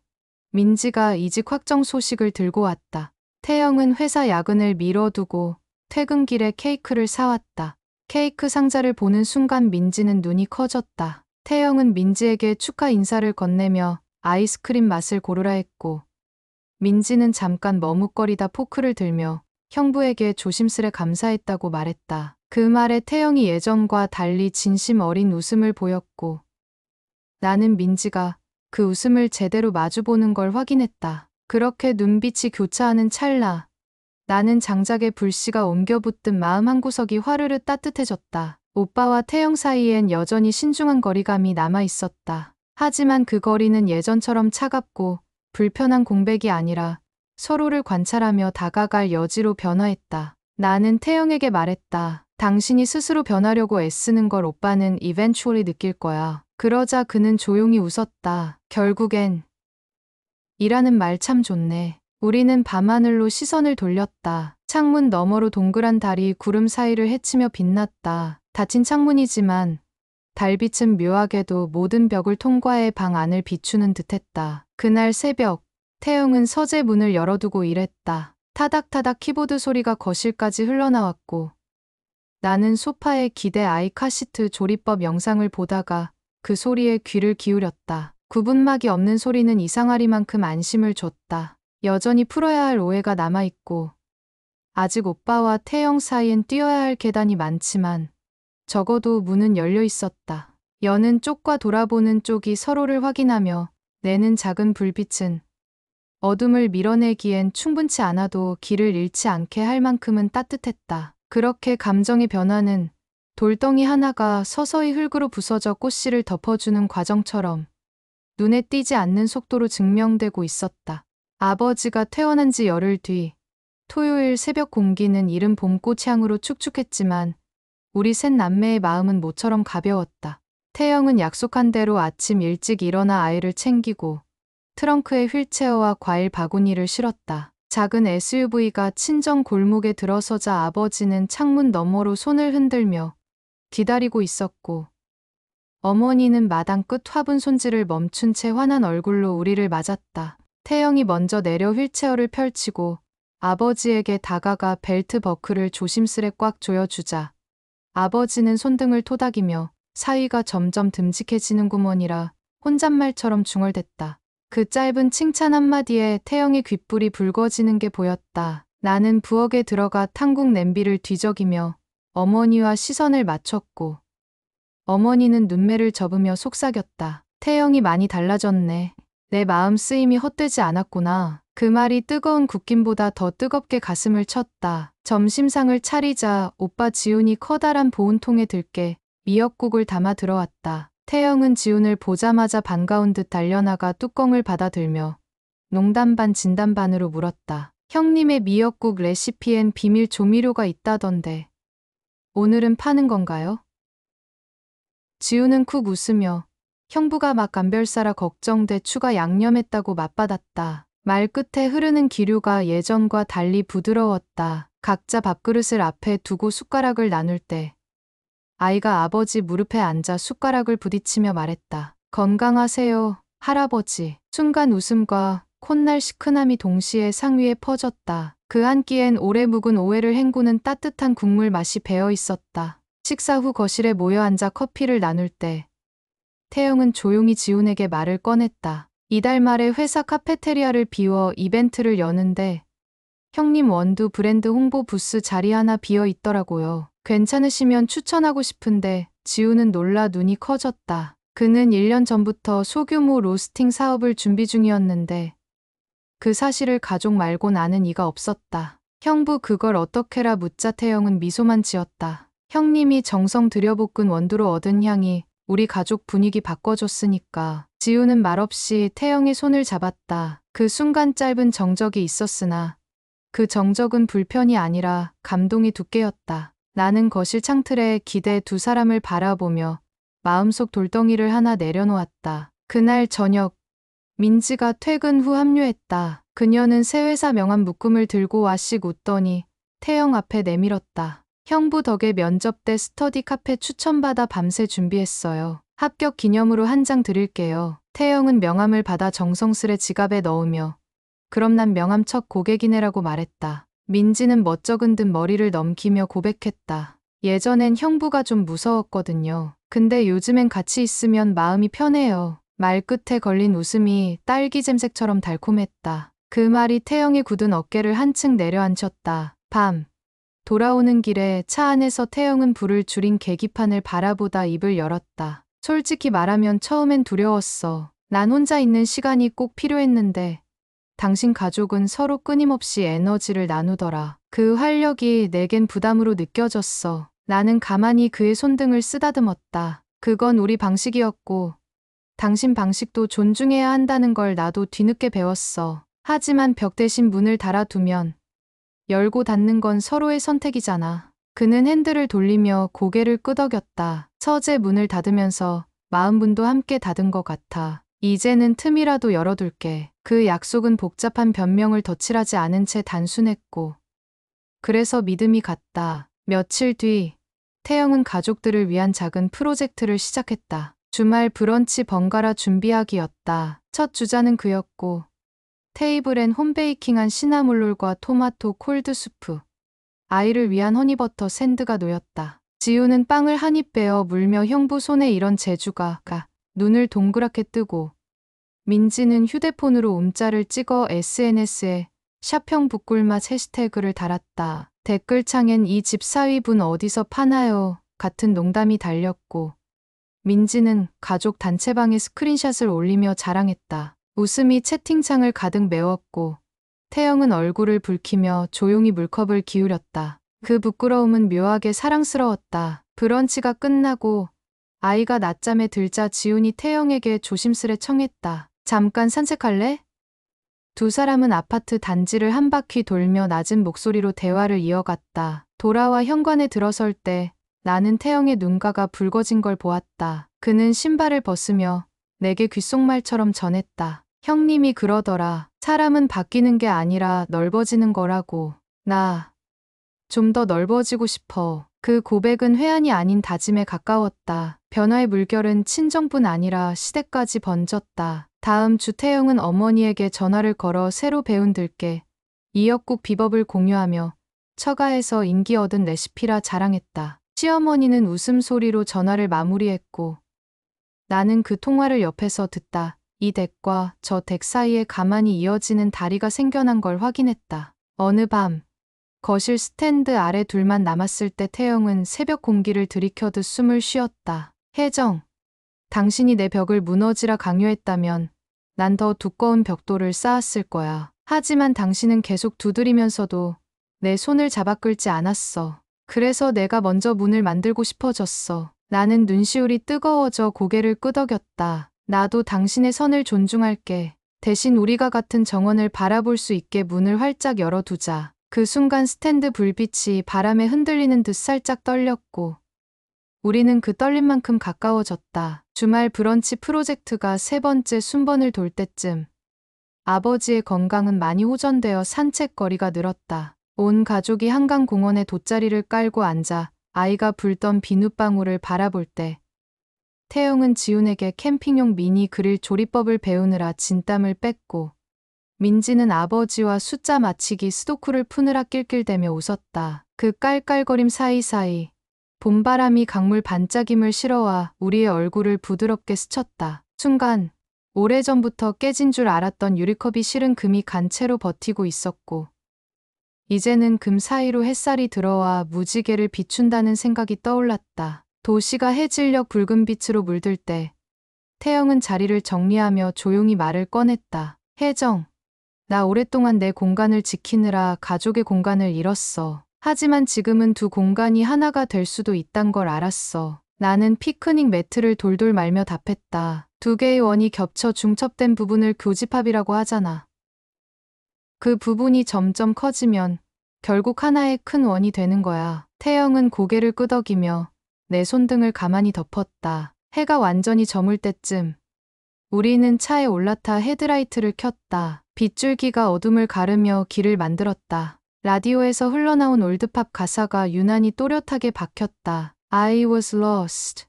민지가 이직 확정 소식을 들고 왔다. 태영은 회사 야근을 미뤄두고 퇴근길에 케이크를 사왔다. 케이크 상자를 보는 순간 민지는 눈이 커졌다. 태영은 민지에게 축하 인사를 건네며 아이스크림 맛을 고르라 했고 민지는 잠깐 머뭇거리다 포크를 들며 형부에게 조심스레 감사했다고 말했다. 그 말에 태영이 예전과 달리 진심 어린 웃음을 보였고 나는 민지가 그 웃음을 제대로 마주보는 걸 확인했다. 그렇게 눈빛이 교차하는 찰나 나는 장작에 불씨가 옮겨붙듯 마음 한구석이 화르르 따뜻해졌다. 오빠와 태영 사이엔 여전히 신중한 거리감이 남아있었다. 하지만 그 거리는 예전처럼 차갑고 불편한 공백이 아니라 서로를 관찰하며 다가갈 여지로 변화했다. 나는 태영에게 말했다. 당신이 스스로 변하려고 애쓰는 걸 오빠는 eventually 느낄 거야. 그러자 그는 조용히 웃었다. 결국엔 이라는 말 참 좋네. 우리는 밤하늘로 시선을 돌렸다. 창문 너머로 동그란 달이 구름 사이를 헤치며 빛났다. 닫힌 창문이지만 달빛은 묘하게도 모든 벽을 통과해 방 안을 비추는 듯했다. 그날 새벽 태영은 서재 문을 열어두고 일했다. 타닥타닥 키보드 소리가 거실까지 흘러나왔고 나는 소파에 기대 아이카시트 조리법 영상을 보다가 그 소리에 귀를 기울였다. 구분막이 없는 소리는 이상하리만큼 안심을 줬다. 여전히 풀어야 할 오해가 남아있고 아직 오빠와 태영 사이엔 뛰어야 할 계단이 많지만 적어도 문은 열려 있었다. 여는 쪽과 돌아보는 쪽이 서로를 확인하며 내는 작은 불빛은 어둠을 밀어내기엔 충분치 않아도 길을 잃지 않게 할 만큼은 따뜻했다. 그렇게 감정의 변화는 돌덩이 하나가 서서히 흙으로 부서져 꽃씨를 덮어주는 과정처럼 눈에 띄지 않는 속도로 증명되고 있었다. 아버지가 퇴원한 지 열흘 뒤 토요일 새벽 공기는 이른 봄꽃향으로 축축했지만 우리 셋 남매의 마음은 모처럼 가벼웠다. 태영은 약속한 대로 아침 일찍 일어나 아이를 챙기고 트렁크에 휠체어와 과일 바구니를 실었다. 작은 SUV가 친정 골목에 들어서자 아버지는 창문 너머로 손을 흔들며 기다리고 있었고 어머니는 마당 끝 화분 손질을 멈춘 채 환한 얼굴로 우리를 맞았다. 태영이 먼저 내려 휠체어를 펼치고 아버지에게 다가가 벨트 버클을 조심스레 꽉 조여주자 아버지는 손등을 토닥이며 사위가 점점 듬직해지는구먼이라 혼잣말처럼 중얼댔다. 그 짧은 칭찬 한마디에 태영의 귓불이 붉어지는 게 보였다. 나는 부엌에 들어가 탕국 냄비를 뒤적이며 어머니와 시선을 맞췄고 어머니는 눈매를 접으며 속삭였다. 태영이 많이 달라졌네. 내 마음 쓰임이 헛되지 않았구나. 그 말이 뜨거운 굽김보다 더 뜨겁게 가슴을 쳤다. 점심상을 차리자 오빠 지훈이 커다란 보온통에 들게 미역국을 담아 들어왔다. 태영은 지훈을 보자마자 반가운 듯 달려나가 뚜껑을 받아들며 농담 반 진담 반으로 물었다. 형님의 미역국 레시피엔 비밀 조미료가 있다던데 오늘은 파는 건가요? 지훈은 쿡 웃으며 형부가 막 감별사라 걱정돼 추가 양념했다고 맞받았다. 말 끝에 흐르는 기류가 예전과 달리 부드러웠다. 각자 밥그릇을 앞에 두고 숟가락을 나눌 때 아이가 아버지 무릎에 앉아 숟가락을 부딪히며 말했다. 건강하세요, 할아버지. 순간 웃음과 콧날 시큰함이 동시에 상위에 퍼졌다. 그 한 끼엔 오래 묵은 오해를 헹구는 따뜻한 국물 맛이 배어 있었다. 식사 후 거실에 모여 앉아 커피를 나눌 때 태영은 조용히 지훈에게 말을 꺼냈다. 이달 말에 회사 카페테리아를 비워 이벤트를 여는데 형님 원두 브랜드 홍보 부스 자리 하나 비어 있더라고요. 괜찮으시면 추천하고 싶은데 지훈은 놀라 눈이 커졌다. 그는 1년 전부터 소규모 로스팅 사업을 준비 중이었는데 그 사실을 가족 말곤 아는 이가 없었다. 형부 그걸 어떻게라 묻자 태영은 미소만 지었다. 형님이 정성 들여 볶은 원두로 얻은 향이 우리 가족 분위기 바꿔줬으니까. 지훈은 말없이 태영의 손을 잡았다. 그 순간 짧은 정적이 있었으나 그 정적은 불편이 아니라 감동이 두께였다. 나는 거실 창틀에 기대 두 사람을 바라보며 마음속 돌덩이를 하나 내려놓았다. 그날 저녁 민지가 퇴근 후 합류했다. 그녀는 새 회사 명함 묶음을 들고 와씩 웃더니 태영 앞에 내밀었다. 형부 덕에 면접 때 스터디 카페 추천받아 밤새 준비했어요. 합격 기념으로 한 장 드릴게요. 태영은 명함을 받아 정성스레 지갑에 넣으며 그럼 난 명함 첫 고객이네라고 말했다. 민지는 멋쩍은 듯 머리를 넘기며 고백했다. 예전엔 형부가 좀 무서웠거든요. 근데 요즘엔 같이 있으면 마음이 편해요. 말끝에 걸린 웃음이 딸기잼색처럼 달콤했다. 그 말이 태영의 굳은 어깨를 한층 내려앉혔다. 밤. 돌아오는 길에 차 안에서 태영은 불을 줄인 계기판을 바라보다 입을 열었다. 솔직히 말하면 처음엔 두려웠어. 난 혼자 있는 시간이 꼭 필요했는데 당신 가족은 서로 끊임없이 에너지를 나누더라. 그 활력이 내겐 부담으로 느껴졌어. 나는 가만히 그의 손등을 쓰다듬었다. 그건 우리 방식이었고 당신 방식도 존중해야 한다는 걸 나도 뒤늦게 배웠어. 하지만 벽 대신 문을 달아두면 열고 닫는 건 서로의 선택이잖아. 그는 핸들을 돌리며 고개를 끄덕였다. 서재 문을 닫으면서 마음문도 함께 닫은 것 같아. 이제는 틈이라도 열어둘게. 그 약속은 복잡한 변명을 덧칠하지 않은 채 단순했고 그래서 믿음이 갔다. 며칠 뒤 태영은 가족들을 위한 작은 프로젝트를 시작했다. 주말 브런치 번갈아 준비하기였다. 첫 주자는 그였고 테이블엔 홈베이킹한 시나몰롤과 토마토 콜드 수프, 아이를 위한 허니버터 샌드가 놓였다. 지우는 빵을 한 입 베어 물며 형부 손에 이런 재주가 눈을 동그랗게 뜨고 민지는 휴대폰으로 움짤을 찍어 SNS에 샵형 북꿀맛 해시태그를 달았다. 댓글창엔 이 집사위분 어디서 파나요? 같은 농담이 달렸고 민지는 가족 단체방에 스크린샷을 올리며 자랑했다. 웃음이 채팅창을 가득 메웠고 태영은 얼굴을 붉히며 조용히 물컵을 기울였다. 그 부끄러움은 묘하게 사랑스러웠다. 브런치가 끝나고 아이가 낮잠에 들자 지훈이 태영에게 조심스레 청했다. 잠깐 산책할래? 두 사람은 아파트 단지를 한 바퀴 돌며 낮은 목소리로 대화를 이어갔다. 돌아와 현관에 들어설 때 나는 태영의 눈가가 붉어진 걸 보았다. 그는 신발을 벗으며 내게 귓속말처럼 전했다. 형님이 그러더라. 사람은 바뀌는 게 아니라 넓어지는 거라고. 나 좀 더 넓어지고 싶어. 그 고백은 회한이 아닌 다짐에 가까웠다. 변화의 물결은 친정뿐 아니라 시댁까지 번졌다. 다음 주 태영은 어머니에게 전화를 걸어 새로 배운 들깨, 미역국 비법을 공유하며 처가에서 인기 얻은 레시피라 자랑했다. 시어머니는 웃음소리로 전화를 마무리했고 나는 그 통화를 옆에서 듣다 이 댁과 저 댁 사이에 가만히 이어지는 다리가 생겨난 걸 확인했다. 어느 밤 거실 스탠드 아래 둘만 남았을 때 태영은 새벽 공기를 들이켜듯 숨을 쉬었다. 혜정, 당신이 내 벽을 무너지라 강요했다면 난 더 두꺼운 벽돌을 쌓았을 거야. 하지만 당신은 계속 두드리면서도 내 손을 잡아 끌지 않았어. 그래서 내가 먼저 문을 만들고 싶어졌어. 나는 눈시울이 뜨거워져 고개를 끄덕였다. 나도 당신의 선을 존중할게. 대신 우리가 같은 정원을 바라볼 수 있게 문을 활짝 열어두자. 그 순간 스탠드 불빛이 바람에 흔들리는 듯 살짝 떨렸고 우리는 그 떨림만큼 가까워졌다. 주말 브런치 프로젝트가 세 번째 순번을 돌 때쯤 아버지의 건강은 많이 호전되어 산책거리가 늘었다. 온 가족이 한강공원에 돗자리를 깔고 앉아 아이가 불던 비눗방울을 바라볼 때 태영은 지훈에게 캠핑용 미니 그릴 조리법을 배우느라 진땀을 뺐고 민지는 아버지와 숫자 맞히기 스도쿠를 푸느라 낄낄대며 웃었다. 그 깔깔거림 사이사이 봄바람이 강물 반짝임을 실어와 우리의 얼굴을 부드럽게 스쳤다. 순간 오래전부터 깨진 줄 알았던 유리컵이 실은 금이 간 채로 버티고 있었고 이제는 금 사이로 햇살이 들어와 무지개를 비춘다는 생각이 떠올랐다. 도시가 해질녘 붉은 빛으로 물들 때 태영은 자리를 정리하며 조용히 말을 꺼냈다. 혜정, 나 오랫동안 내 공간을 지키느라 가족의 공간을 잃었어. 하지만 지금은 두 공간이 하나가 될 수도 있단 걸 알았어. 나는 피크닉 매트를 돌돌 말며 답했다. 두 개의 원이 겹쳐 중첩된 부분을 교집합이라고 하잖아. 그 부분이 점점 커지면 결국 하나의 큰 원이 되는 거야. 태영은 고개를 끄덕이며 내 손등을 가만히 덮었다. 해가 완전히 저물 때쯤 우리는 차에 올라타 헤드라이트를 켰다. 빗줄기가 어둠을 가르며 길을 만들었다. 라디오에서 흘러나온 올드팝 가사가 유난히 또렷하게 박혔다. I was lost.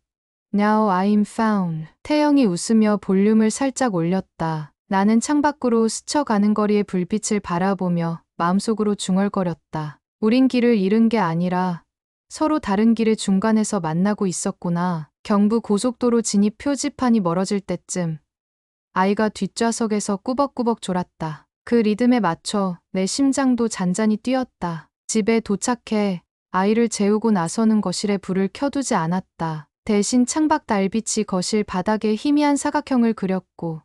Now I'm found. 태영이 웃으며 볼륨을 살짝 올렸다. 나는 창밖으로 스쳐가는 거리의 불빛을 바라보며 마음속으로 중얼거렸다. 우린 길을 잃은 게 아니라 서로 다른 길의 중간에서 만나고 있었구나. 경부 고속도로 진입 표지판이 멀어질 때쯤 아이가 뒷좌석에서 꾸벅꾸벅 졸았다. 그 리듬에 맞춰 내 심장도 잔잔히 뛰었다. 집에 도착해 아이를 재우고 나서는 거실에 불을 켜두지 않았다. 대신 창밖 달빛이 거실 바닥에 희미한 사각형을 그렸고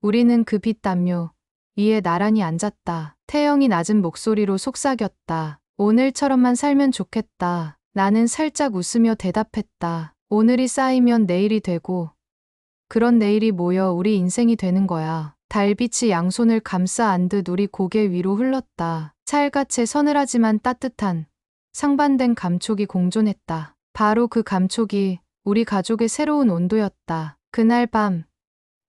우리는 그 빛 담요 위에 나란히 앉았다. 태영이 낮은 목소리로 속삭였다. 오늘처럼만 살면 좋겠다. 나는 살짝 웃으며 대답했다. 오늘이 쌓이면 내일이 되고 그런 내일이 모여 우리 인생이 되는 거야. 달빛이 양손을 감싸 안듯 우리 고개 위로 흘렀다. 찰같이 서늘하지만 따뜻한 상반된 감촉이 공존했다. 바로 그 감촉이 우리 가족의 새로운 온도였다. 그날 밤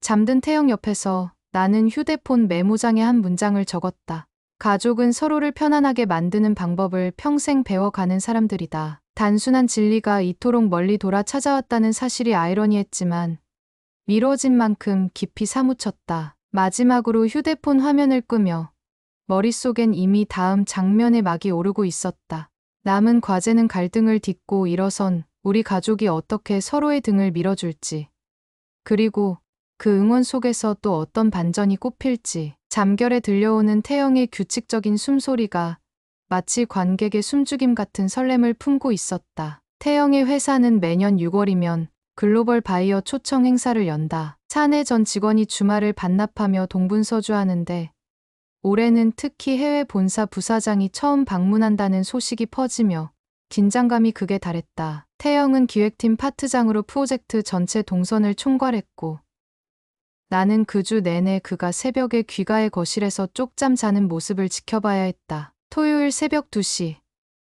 잠든 태영 옆에서 나는 휴대폰 메모장에 한 문장을 적었다. 가족은 서로를 편안하게 만드는 방법을 평생 배워가는 사람들이다. 단순한 진리가 이토록 멀리 돌아 찾아왔다는 사실이 아이러니했지만 미뤄진 만큼 깊이 사무쳤다. 마지막으로 휴대폰 화면을 끄며 머릿속엔 이미 다음 장면의 막이 오르고 있었다. 남은 과제는 갈등을 딛고 일어선 우리 가족이 어떻게 서로의 등을 밀어줄지, 그리고 그 응원 속에서 또 어떤 반전이 꽃필지. 잠결에 들려오는 태영의 규칙적인 숨소리가 마치 관객의 숨죽임 같은 설렘을 품고 있었다. 태영의 회사는 매년 6월이면 글로벌 바이어 초청 행사를 연다. 사내 전 직원이 주말을 반납하며 동분서주하는데 올해는 특히 해외 본사 부사장이 처음 방문한다는 소식이 퍼지며 긴장감이 극에 달했다. 태영은 기획팀 파트장으로 프로젝트 전체 동선을 총괄했고, 나는 그 주 내내 그가 새벽에 귀가의 거실에서 쪽잠 자는 모습을 지켜봐야 했다. 토요일 새벽 2시.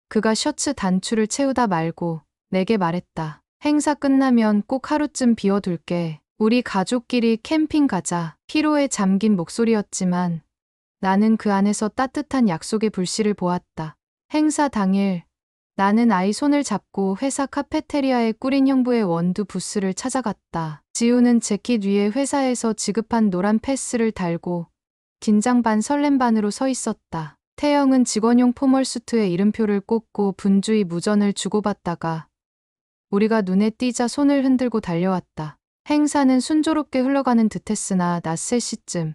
그가 셔츠 단추를 채우다 말고 내게 말했다. 행사 끝나면 꼭 하루쯤 비워둘게. 우리 가족끼리 캠핑 가자. 피로에 잠긴 목소리였지만 나는 그 안에서 따뜻한 약속의 불씨를 보았다. 행사 당일 나는 아이 손을 잡고 회사 카페테리아에 꾸린 형부의 원두 부스를 찾아갔다. 지우는 재킷 위에 회사에서 지급한 노란 패스를 달고 긴장 반 설렘 반으로 서 있었다. 태영은 직원용 포멀 수트에 이름표를 꽂고 분주히 무전을 주고받다가 우리가 눈에 띄자 손을 흔들고 달려왔다. 행사는 순조롭게 흘러가는 듯했으나 낮 3시쯤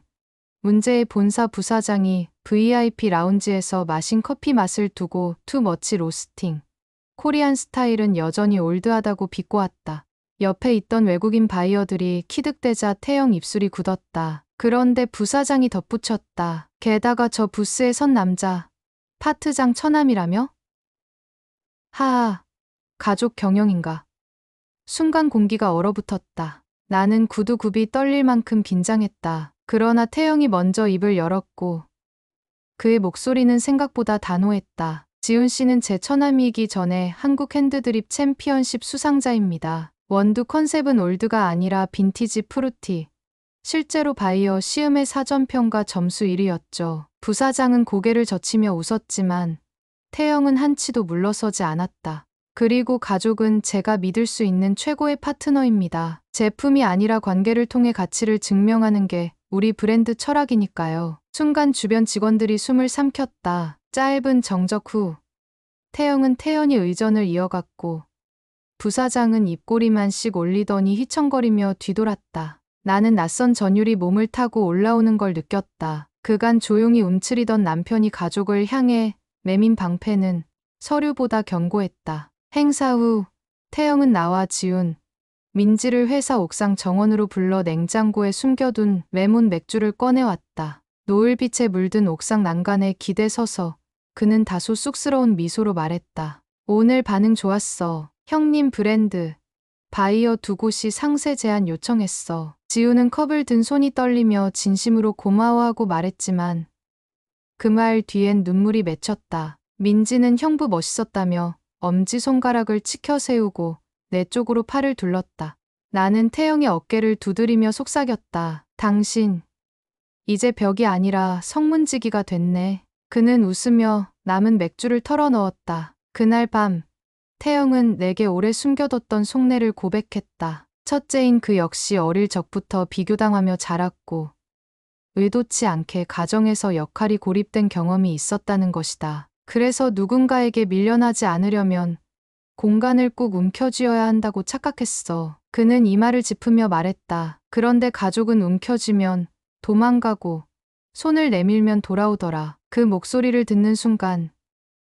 문제의 본사 부사장이 VIP 라운지에서 마신 커피 맛을 두고 투머치 로스팅. 코리안 스타일은 여전히 올드하다고 비꼬았다. 옆에 있던 외국인 바이어들이 키득대자 태영 입술이 굳었다. 그런데 부사장이 덧붙였다. 게다가 저 부스에 선 남자, 파트장 처남이라며? 하하, 가족 경영인가. 순간 공기가 얼어붙었다. 나는 구두굽이 떨릴 만큼 긴장했다. 그러나 태영이 먼저 입을 열었고 그의 목소리는 생각보다 단호했다. 지훈 씨는 제 처남이기 전에 한국 핸드드립 챔피언십 수상자입니다. 원두 컨셉은 올드가 아니라 빈티지 프루티. 실제로 바이어 시음의 사전평가 점수 1위였죠. 부사장은 고개를 젖히며 웃었지만 태영은 한치도 물러서지 않았다. 그리고 가족은 제가 믿을 수 있는 최고의 파트너입니다. 제품이 아니라 관계를 통해 가치를 증명하는 게 우리 브랜드 철학이니까요. 순간 주변 직원들이 숨을 삼켰다. 짧은 정적 후 태영은 태연히 의전을 이어갔고 부사장은 입꼬리만씩 올리더니 휘청거리며 뒤돌았다. 나는 낯선 전율이 몸을 타고 올라오는 걸 느꼈다. 그간 조용히 움츠리던 남편이 가족을 향해 내민 방패는 서류보다 견고했다. 행사 후 태영은 나와 지훈, 민지를 회사 옥상 정원으로 불러 냉장고에 숨겨둔 레몬 맥주를 꺼내왔다. 노을빛에 물든 옥상 난간에 기대 서서 그는 다소 쑥스러운 미소로 말했다. 오늘 반응 좋았어. 형님 브랜드 바이어 두 곳이 상세 제안 요청했어. 지우는 컵을 든 손이 떨리며 진심으로 고마워하고 말했지만 그 말 뒤엔 눈물이 맺혔다. 민지는 형부 멋있었다며 엄지손가락을 치켜 세우고 내 쪽으로 팔을 둘렀다. 나는 태영의 어깨를 두드리며 속삭였다. 당신, 이제 벽이 아니라 성문지기가 됐네. 그는 웃으며 남은 맥주를 털어 넣었다. 그날 밤, 태영은 내게 오래 숨겨뒀던 속내를 고백했다. 첫째인 그 역시 어릴 적부터 비교당하며 자랐고 의도치 않게 가정에서 역할이 고립된 경험이 있었다는 것이다. 그래서 누군가에게 밀려나지 않으려면 공간을 꾹 움켜쥐어야 한다고 착각했어. 그는 이마를 짚으며 말했다. 그런데 가족은 움켜쥐면 도망가고 손을 내밀면 돌아오더라. 그 목소리를 듣는 순간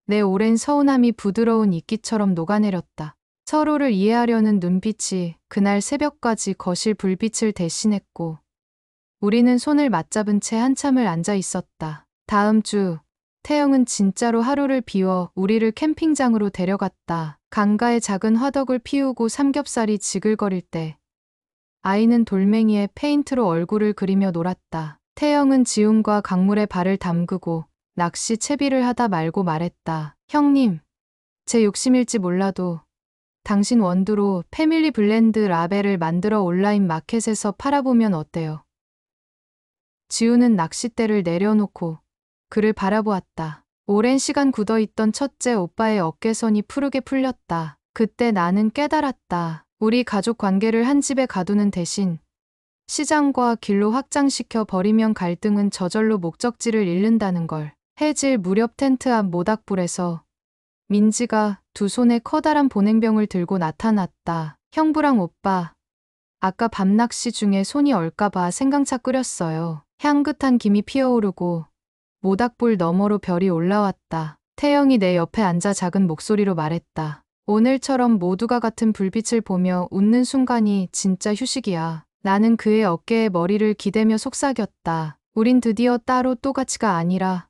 내 오랜 서운함이 부드러운 이끼처럼 녹아내렸다. 서로를 이해하려는 눈빛이 그날 새벽까지 거실 불빛을 대신했고 우리는 손을 맞잡은 채 한참을 앉아 있었다. 다음 주 태영은 진짜로 하루를 비워 우리를 캠핑장으로 데려갔다. 강가에 작은 화덕을 피우고 삼겹살이 지글거릴 때 아이는 돌멩이에 페인트로 얼굴을 그리며 놀았다. 태영은 지훈과 강물에 발을 담그고 낚시 채비를 하다 말고 말했다. 형님, 제 욕심일지 몰라도 당신 원두로 패밀리 블렌드 라벨을 만들어 온라인 마켓에서 팔아보면 어때요? 지훈은 낚싯대를 내려놓고 그를 바라보았다. 오랜 시간 굳어있던 첫째 오빠의 어깨선이 푸르게 풀렸다. 그때 나는 깨달았다. 우리 가족 관계를 한 집에 가두는 대신 시장과 길로 확장시켜 버리면 갈등은 저절로 목적지를 잃는다는 걸. 해질 무렵 텐트 앞 모닥불에서 민지가 두 손에 커다란 보냉병을 들고 나타났다. 형부랑 오빠, 아까 밤낚시 중에 손이 얼까봐 생강차 끓였어요. 향긋한 김이 피어오르고 모닥불 너머로 별이 올라왔다. 태영이 내 옆에 앉아 작은 목소리로 말했다. 오늘처럼 모두가 같은 불빛을 보며 웃는 순간이 진짜 휴식이야. 나는 그의 어깨에 머리를 기대며 속삭였다. 우린 드디어 따로 또같이가 아니라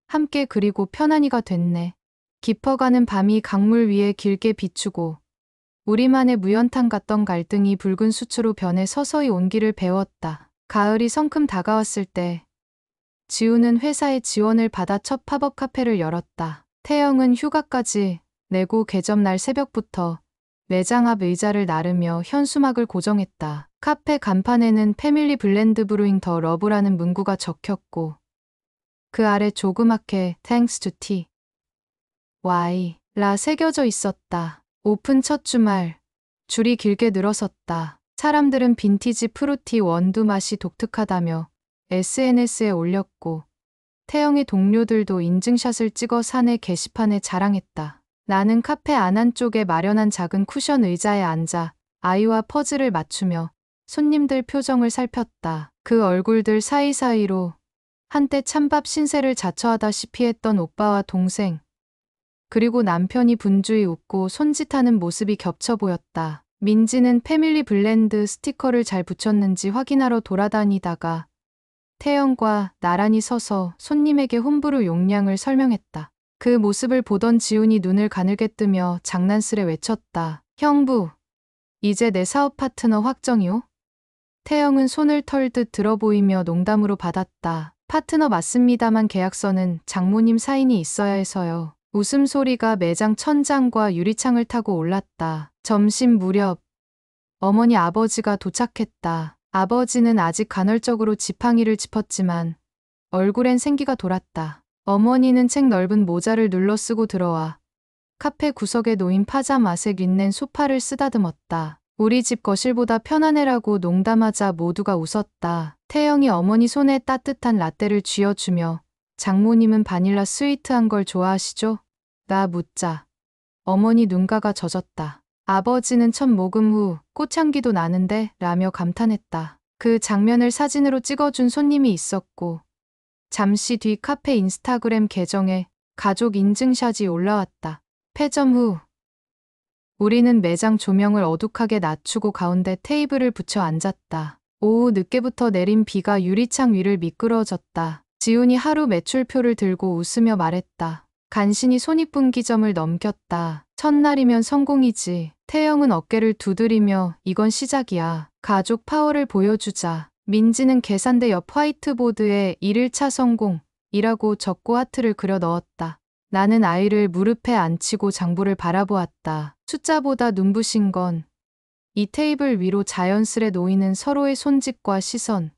함께 그리고 편안히가 됐네. 깊어가는 밤이 강물 위에 길게 비추고 우리만의 무연탄 같던 갈등이 붉은 수초로 변해 서서히 온기를 배웠다. 가을이 성큼 다가왔을 때 지우는 회사의 지원을 받아 첫 팝업 카페를 열었다. 태영은 휴가까지 내고 개점날 새벽부터 매장 앞 의자를 나르며 현수막을 고정했다. 카페 간판에는 패밀리 블렌드 브루잉 더 러브라는 문구가 적혔고 그 아래 조그맣게 Thanks to Tea Y라 새겨져 있었다. 오픈 첫 주말 줄이 길게 늘어섰다. 사람들은 빈티지 프루티 원두 맛이 독특하다며 SNS에 올렸고 태영의 동료들도 인증샷을 찍어 사내 게시판에 자랑했다. 나는 카페 안 한쪽에 마련한 작은 쿠션 의자에 앉아 아이와 퍼즐을 맞추며 손님들 표정을 살폈다. 그 얼굴들 사이사이로 한때 찬밥 신세를 자처하다시피 했던 오빠와 동생, 그리고 남편이 분주히 웃고 손짓하는 모습이 겹쳐 보였다. 민지는 패밀리 블렌드 스티커를 잘 붙였는지 확인하러 돌아다니다가 태영과 나란히 서서 손님에게 홈브루 용량을 설명했다. 그 모습을 보던 지훈이 눈을 가늘게 뜨며 장난스레 외쳤다. 형부, 이제 내 사업 파트너 확정이요? 태영은 손을 털듯 들어 보이며 농담으로 받았다. 파트너 맞습니다만 계약서는 장모님 사인이 있어야 해서요. 웃음소리가 매장 천장과 유리창을 타고 올랐다. 점심 무렵 어머니 아버지가 도착했다. 아버지는 아직 간헐적으로 지팡이를 짚었지만 얼굴엔 생기가 돌았다. 어머니는 책 넓은 모자를 눌러 쓰고 들어와 카페 구석에 놓인 파자마색 린넨 소파를 쓰다듬었다. 우리 집 거실보다 편안해라고 농담하자 모두가 웃었다. 태영이 어머니 손에 따뜻한 라떼를 쥐어주며 장모님은 바닐라 스위트한 걸 좋아하시죠? 나 묻자 어머니 눈가가 젖었다. 아버지는 첫 모금 후 꽃향기도 나는데 라며 감탄했다. 그 장면을 사진으로 찍어준 손님이 있었고 잠시 뒤 카페 인스타그램 계정에 가족 인증샷이 올라왔다. 폐점 후 우리는 매장 조명을 어둑하게 낮추고 가운데 테이블을 붙여 앉았다. 오후 늦게부터 내린 비가 유리창 위를 미끄러졌다. 지훈이 하루 매출표를 들고 웃으며 말했다. 간신히 손익분기점을 넘겼다. 첫날이면 성공이지. 태영은 어깨를 두드리며 이건 시작이야. 가족 파워를 보여주자. 민지는 계산대 옆 화이트보드에 1일차 성공이라고 적고 하트를 그려 넣었다. 나는 아이를 무릎에 앉히고 장부를 바라보았다. 숫자보다 눈부신 건 이 테이블 위로 자연스레 놓이는 서로의 손짓과 시선,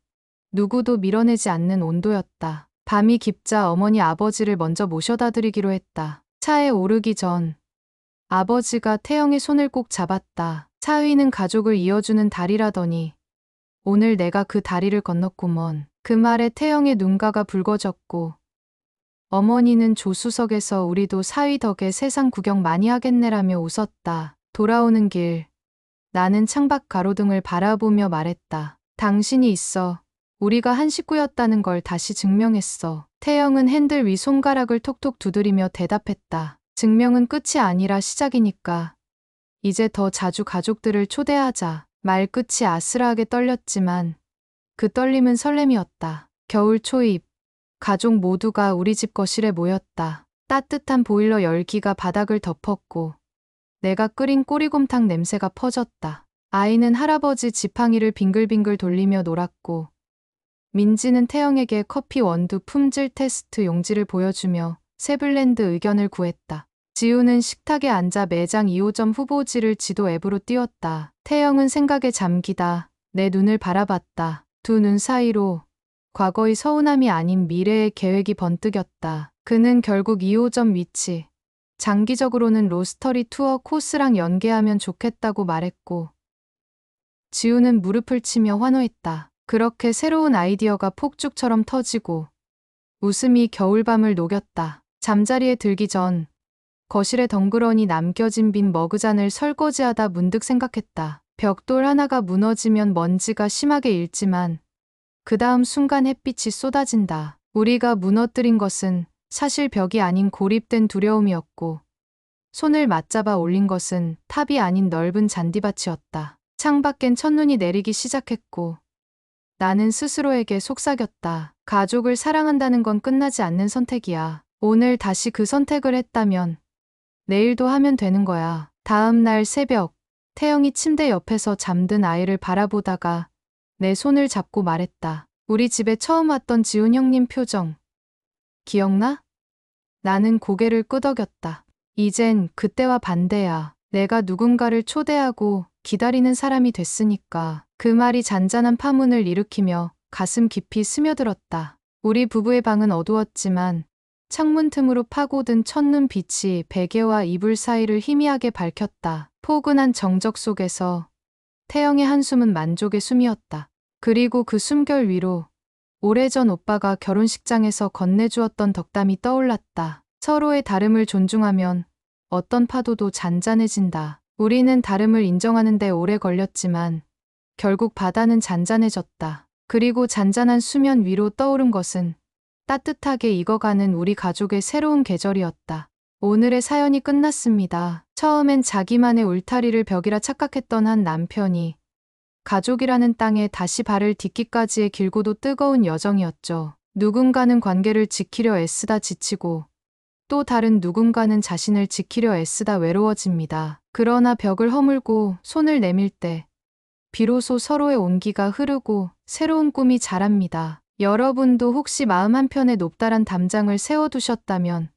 누구도 밀어내지 않는 온도였다. 밤이 깊자 어머니 아버지를 먼저 모셔다 드리기로 했다. 차에 오르기 전 아버지가 태영의 손을 꼭 잡았다. 사위는 가족을 이어주는 다리라더니 오늘 내가 그 다리를 건넜구먼. 그 말에 태영의 눈가가 붉어졌고 어머니는 조수석에서 우리도 사위 덕에 세상 구경 많이 하겠네라며 웃었다. 돌아오는 길 나는 창밖 가로등을 바라보며 말했다. 당신이 있어 우리가 한 식구였다는 걸 다시 증명했어. 태영은 핸들 위 손가락을 톡톡 두드리며 대답했다. 증명은 끝이 아니라 시작이니까 이제 더 자주 가족들을 초대하자. 말끝이 아슬하게 떨렸지만 그 떨림은 설렘이었다. 겨울 초입 가족 모두가 우리 집 거실에 모였다. 따뜻한 보일러 열기가 바닥을 덮었고 내가 끓인 꼬리곰탕 냄새가 퍼졌다. 아이는 할아버지 지팡이를 빙글빙글 돌리며 놀았고 민지는 태영에게 커피 원두 품질 테스트 용지를 보여주며 새 블렌드 의견을 구했다. 지우는 식탁에 앉아 매장 2호점 후보지를 지도 앱으로 띄웠다. 태영은 생각에 잠기다 내 눈을 바라봤다. 두 눈 사이로 과거의 서운함이 아닌 미래의 계획이 번뜩였다. 그는 결국 2호점 위치, 장기적으로는 로스터리 투어 코스랑 연계하면 좋겠다고 말했고 지우는 무릎을 치며 환호했다. 그렇게 새로운 아이디어가 폭죽처럼 터지고 웃음이 겨울밤을 녹였다. 잠자리에 들기 전 거실에 덩그러니 남겨진 빈 머그잔을 설거지하다 문득 생각했다. 벽돌 하나가 무너지면 먼지가 심하게 일지만 그 다음 순간 햇빛이 쏟아진다. 우리가 무너뜨린 것은 사실 벽이 아닌 고립된 두려움이었고 손을 맞잡아 올린 것은 탑이 아닌 넓은 잔디밭이었다. 창밖엔 첫눈이 내리기 시작했고 나는 스스로에게 속삭였다. 가족을 사랑한다는 건 끝나지 않는 선택이야. 오늘 다시 그 선택을 했다면 내일도 하면 되는 거야. 다음 날 새벽 태영이 침대 옆에서 잠든 아이를 바라보다가 내 손을 잡고 말했다. 우리 집에 처음 왔던 지훈 형님 표정. 기억나? 나는 고개를 끄덕였다. 이젠 그때와 반대야. 내가 누군가를 초대하고 기다리는 사람이 됐으니까. 그 말이 잔잔한 파문을 일으키며 가슴 깊이 스며들었다. 우리 부부의 방은 어두웠지만 창문 틈으로 파고든 첫눈 빛이 베개와 이불 사이를 희미하게 밝혔다. 포근한 정적 속에서 태영의 한숨은 만족의 숨이었다. 그리고 그 숨결 위로 오래전 오빠가 결혼식장에서 건네주었던 덕담이 떠올랐다. 서로의 다름을 존중하면 어떤 파도도 잔잔해진다. 우리는 다름을 인정하는 데 오래 걸렸지만 결국 바다는 잔잔해졌다. 그리고 잔잔한 수면 위로 떠오른 것은 따뜻하게 익어가는 우리 가족의 새로운 계절이었다. 오늘의 사연이 끝났습니다. 처음엔 자기만의 울타리를 벽이라 착각했던 한 남편이 가족이라는 땅에 다시 발을 딛기까지의 길고도 뜨거운 여정이었죠. 누군가는 관계를 지키려 애쓰다 지치고 또 다른 누군가는 자신을 지키려 애쓰다 외로워집니다. 그러나 벽을 허물고 손을 내밀 때 비로소 서로의 온기가 흐르고 새로운 꿈이 자랍니다. 여러분도 혹시 마음 한편에 높다란 담장을 세워두셨다면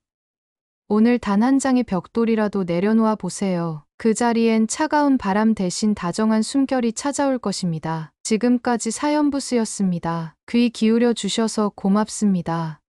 오늘 단 한 장의 벽돌이라도 내려놓아 보세요. 그 자리엔 차가운 바람 대신 다정한 숨결이 찾아올 것입니다. 지금까지 사연부스였습니다. 귀 기울여 주셔서 고맙습니다.